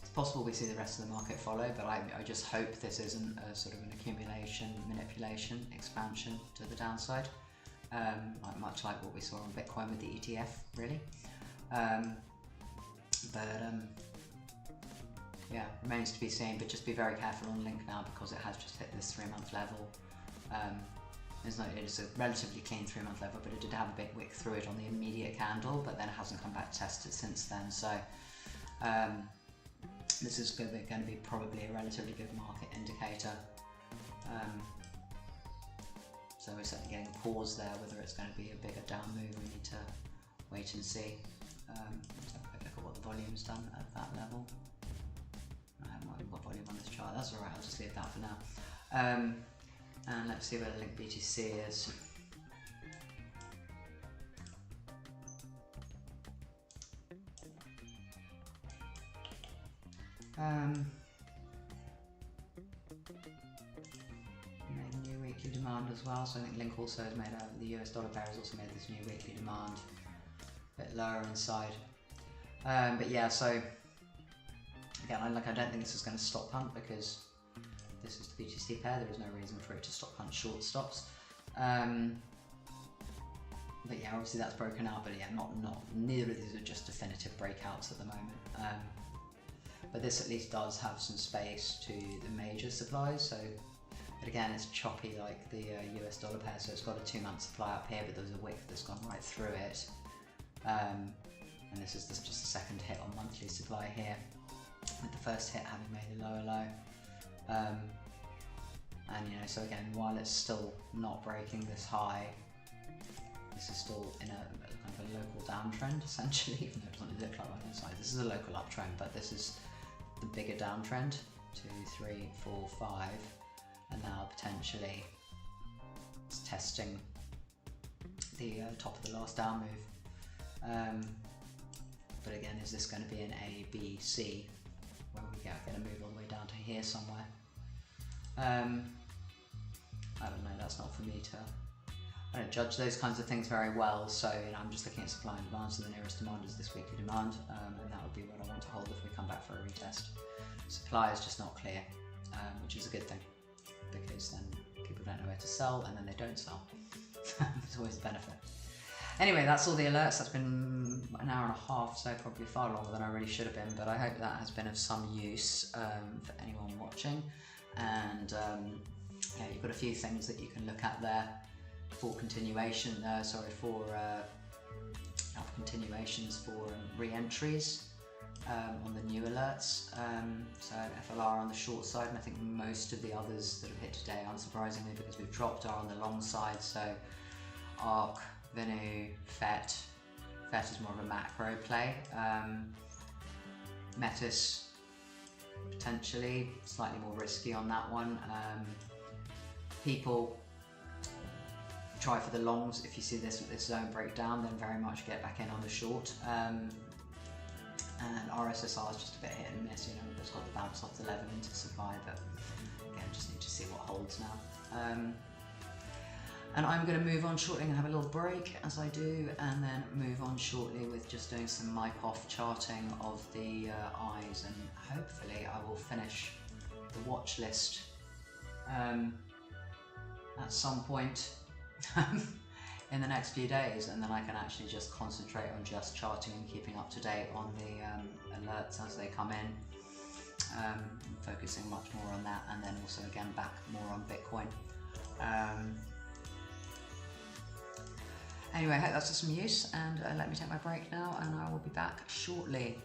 it's possible we see the rest of the market follow, but I just hope this isn't a sort of an accumulation, manipulation, expansion to the downside, much like what we saw on Bitcoin with the ETF, really. Yeah, remains to be seen, but just be very careful on Link now, because it has just hit this 3 month level. It's a relatively clean 3 month level, but it did have a big wick through it on the immediate candle, but then it hasn't come back to test it since then. So this is going to be probably a relatively good market indicator. So we're certainly getting a pause there. Whether it's going to be a bigger down move, we need to wait and see. Let's have a quick look at what the volume's done at that level. I haven't even got volume on this chart. That's alright, I'll just leave that for now. And let's see where the Link BTC is. Made new weekly demand as well, so I think Link also has made the US dollar pair has also made this new weekly demand a bit lower inside. But yeah, so again, I don't think this is going to stop hunt, because this is the BTC pair. There is no reason for it to stop hunt short stops. But yeah, obviously that's broken out. But yeah, neither of these are just definitive breakouts at the moment. But this at least does have some space to the major supplies. So, but again, it's choppy like the US dollar pair. So it's got a 2 month supply up here, but there's a wick that's gone right through it. And this is just the second hit on monthly supply here, with the first hit having made a lower low. And you know, so again, while it's still not breaking this high, this is still in a kind of a local downtrend, essentially, even though it doesn't look like one inside. This is a local uptrend, but this is the bigger downtrend. 2, 3, 4, 5, and now potentially it's testing the top of the last down move. But again, is this going to be an A, B, C, where we get a move all the way down to here somewhere? I don't know, that's not for me to, I don't judge those kinds of things very well, so you know, I'm just looking at supply and demand, so the nearest demand is this weekly demand, and that would be what I want to hold if we come back for a retest. Supply is just not clear, which is a good thing, because then people don't know where to sell, and then they don't sell. It's always a benefit. Anyway, that's all the alerts. That's been an hour and a half, so probably far longer than I really should have been, but I hope that has been of some use for anyone watching. And yeah, you've got a few things that you can look at there for continuation. Continuations for re-entries on the new alerts. So FLR on the short side, and I think most of the others that have hit today, unsurprisingly, because we've dropped, are on the long side. So ARC, VINU, FET. FET is more of a macro play. METIS, potentially slightly more risky on that one. People try for the longs. If you see this zone break down, then very much get back in on the short. and RSSR is just a bit hit and miss. You know, it's got the bounce off the level into supply, but again, just need to see what holds now. And I'm going to move on shortly and have a little break as I do, and then move on shortly with just doing some MIPOF charting of the eyes, and hopefully I will finish the watch list at some point in the next few days, and then I can actually just concentrate on just charting and keeping up to date on the alerts as they come in, focusing much more on that, and then also again back more on Bitcoin. Anyway, I hope that's of some use, and let me take my break now, and I will be back shortly.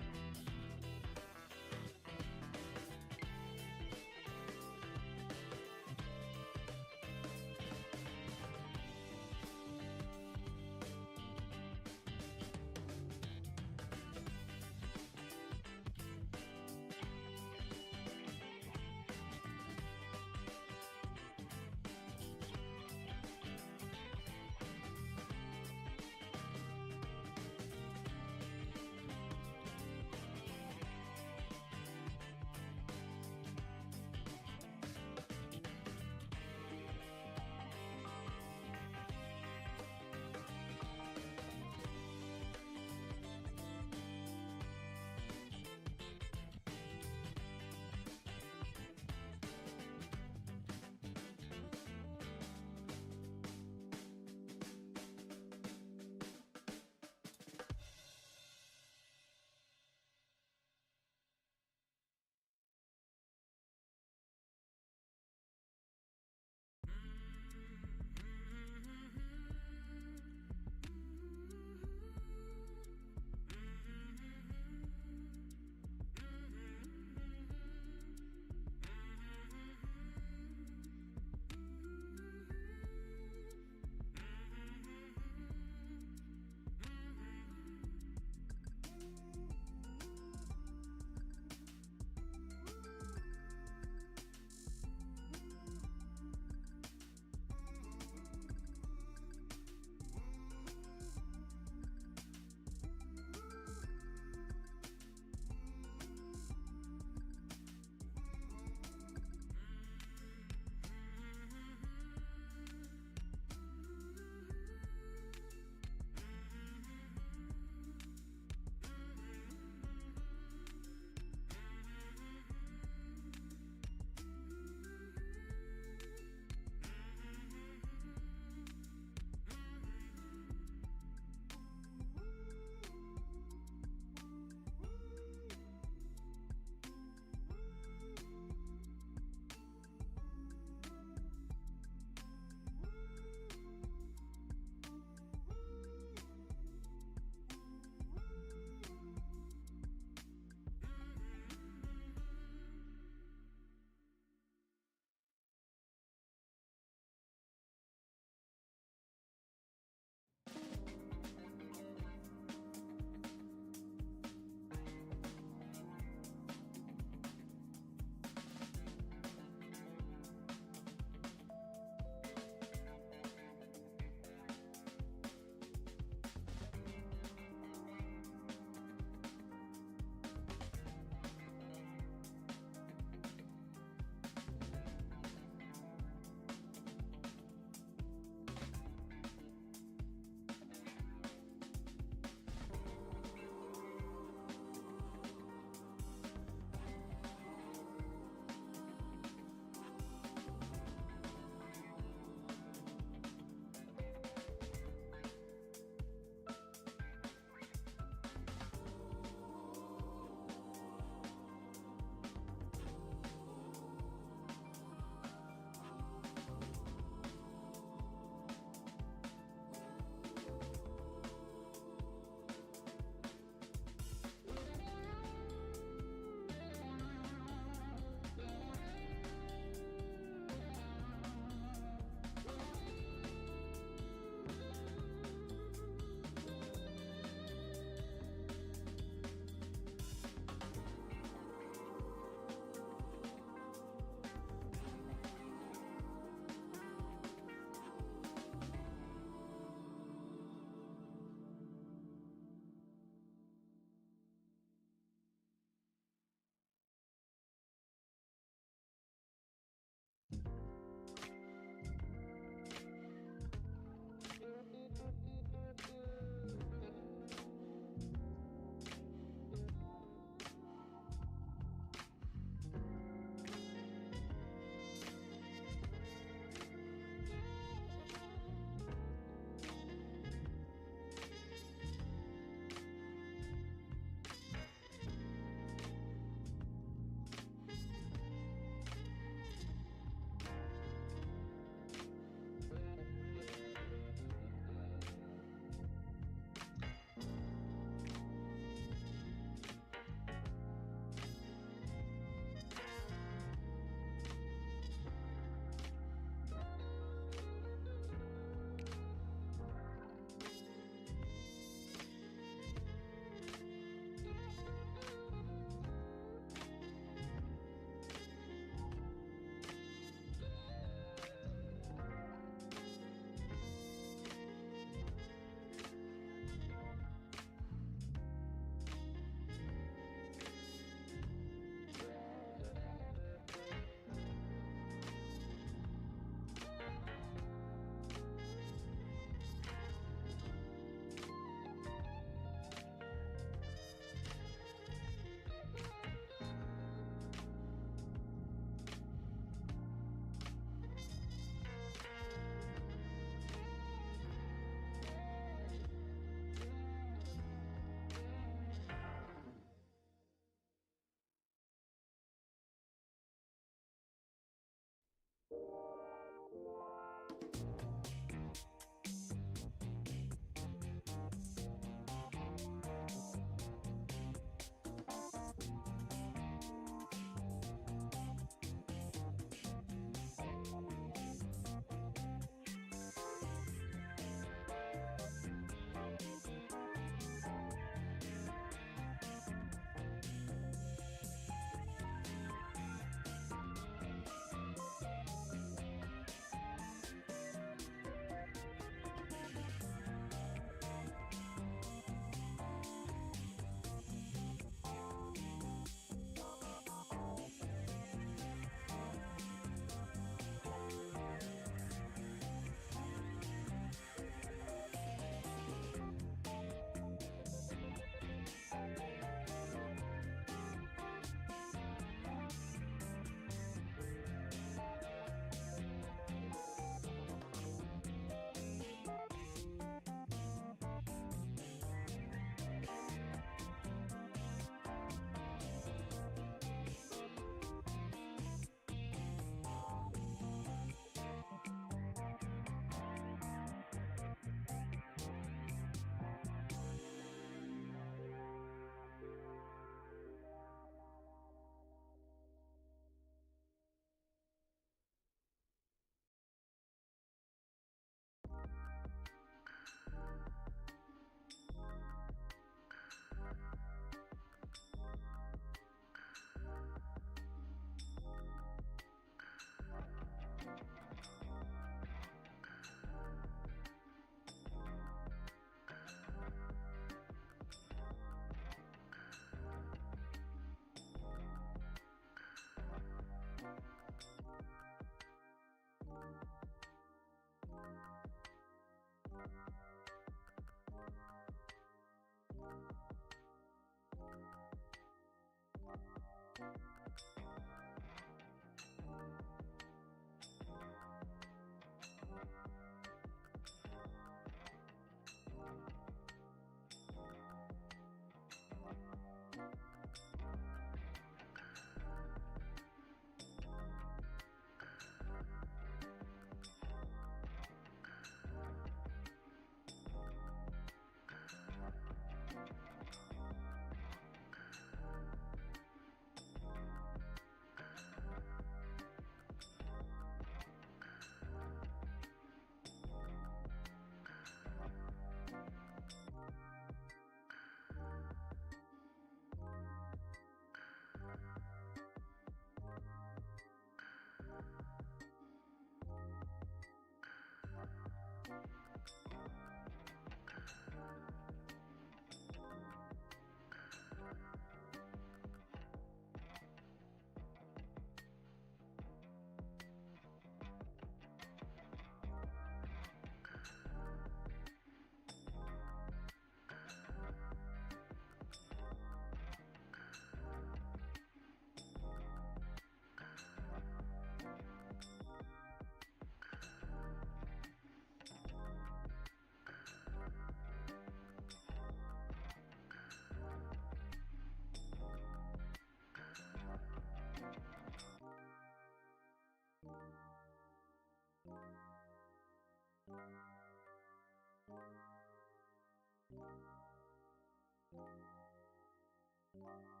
you.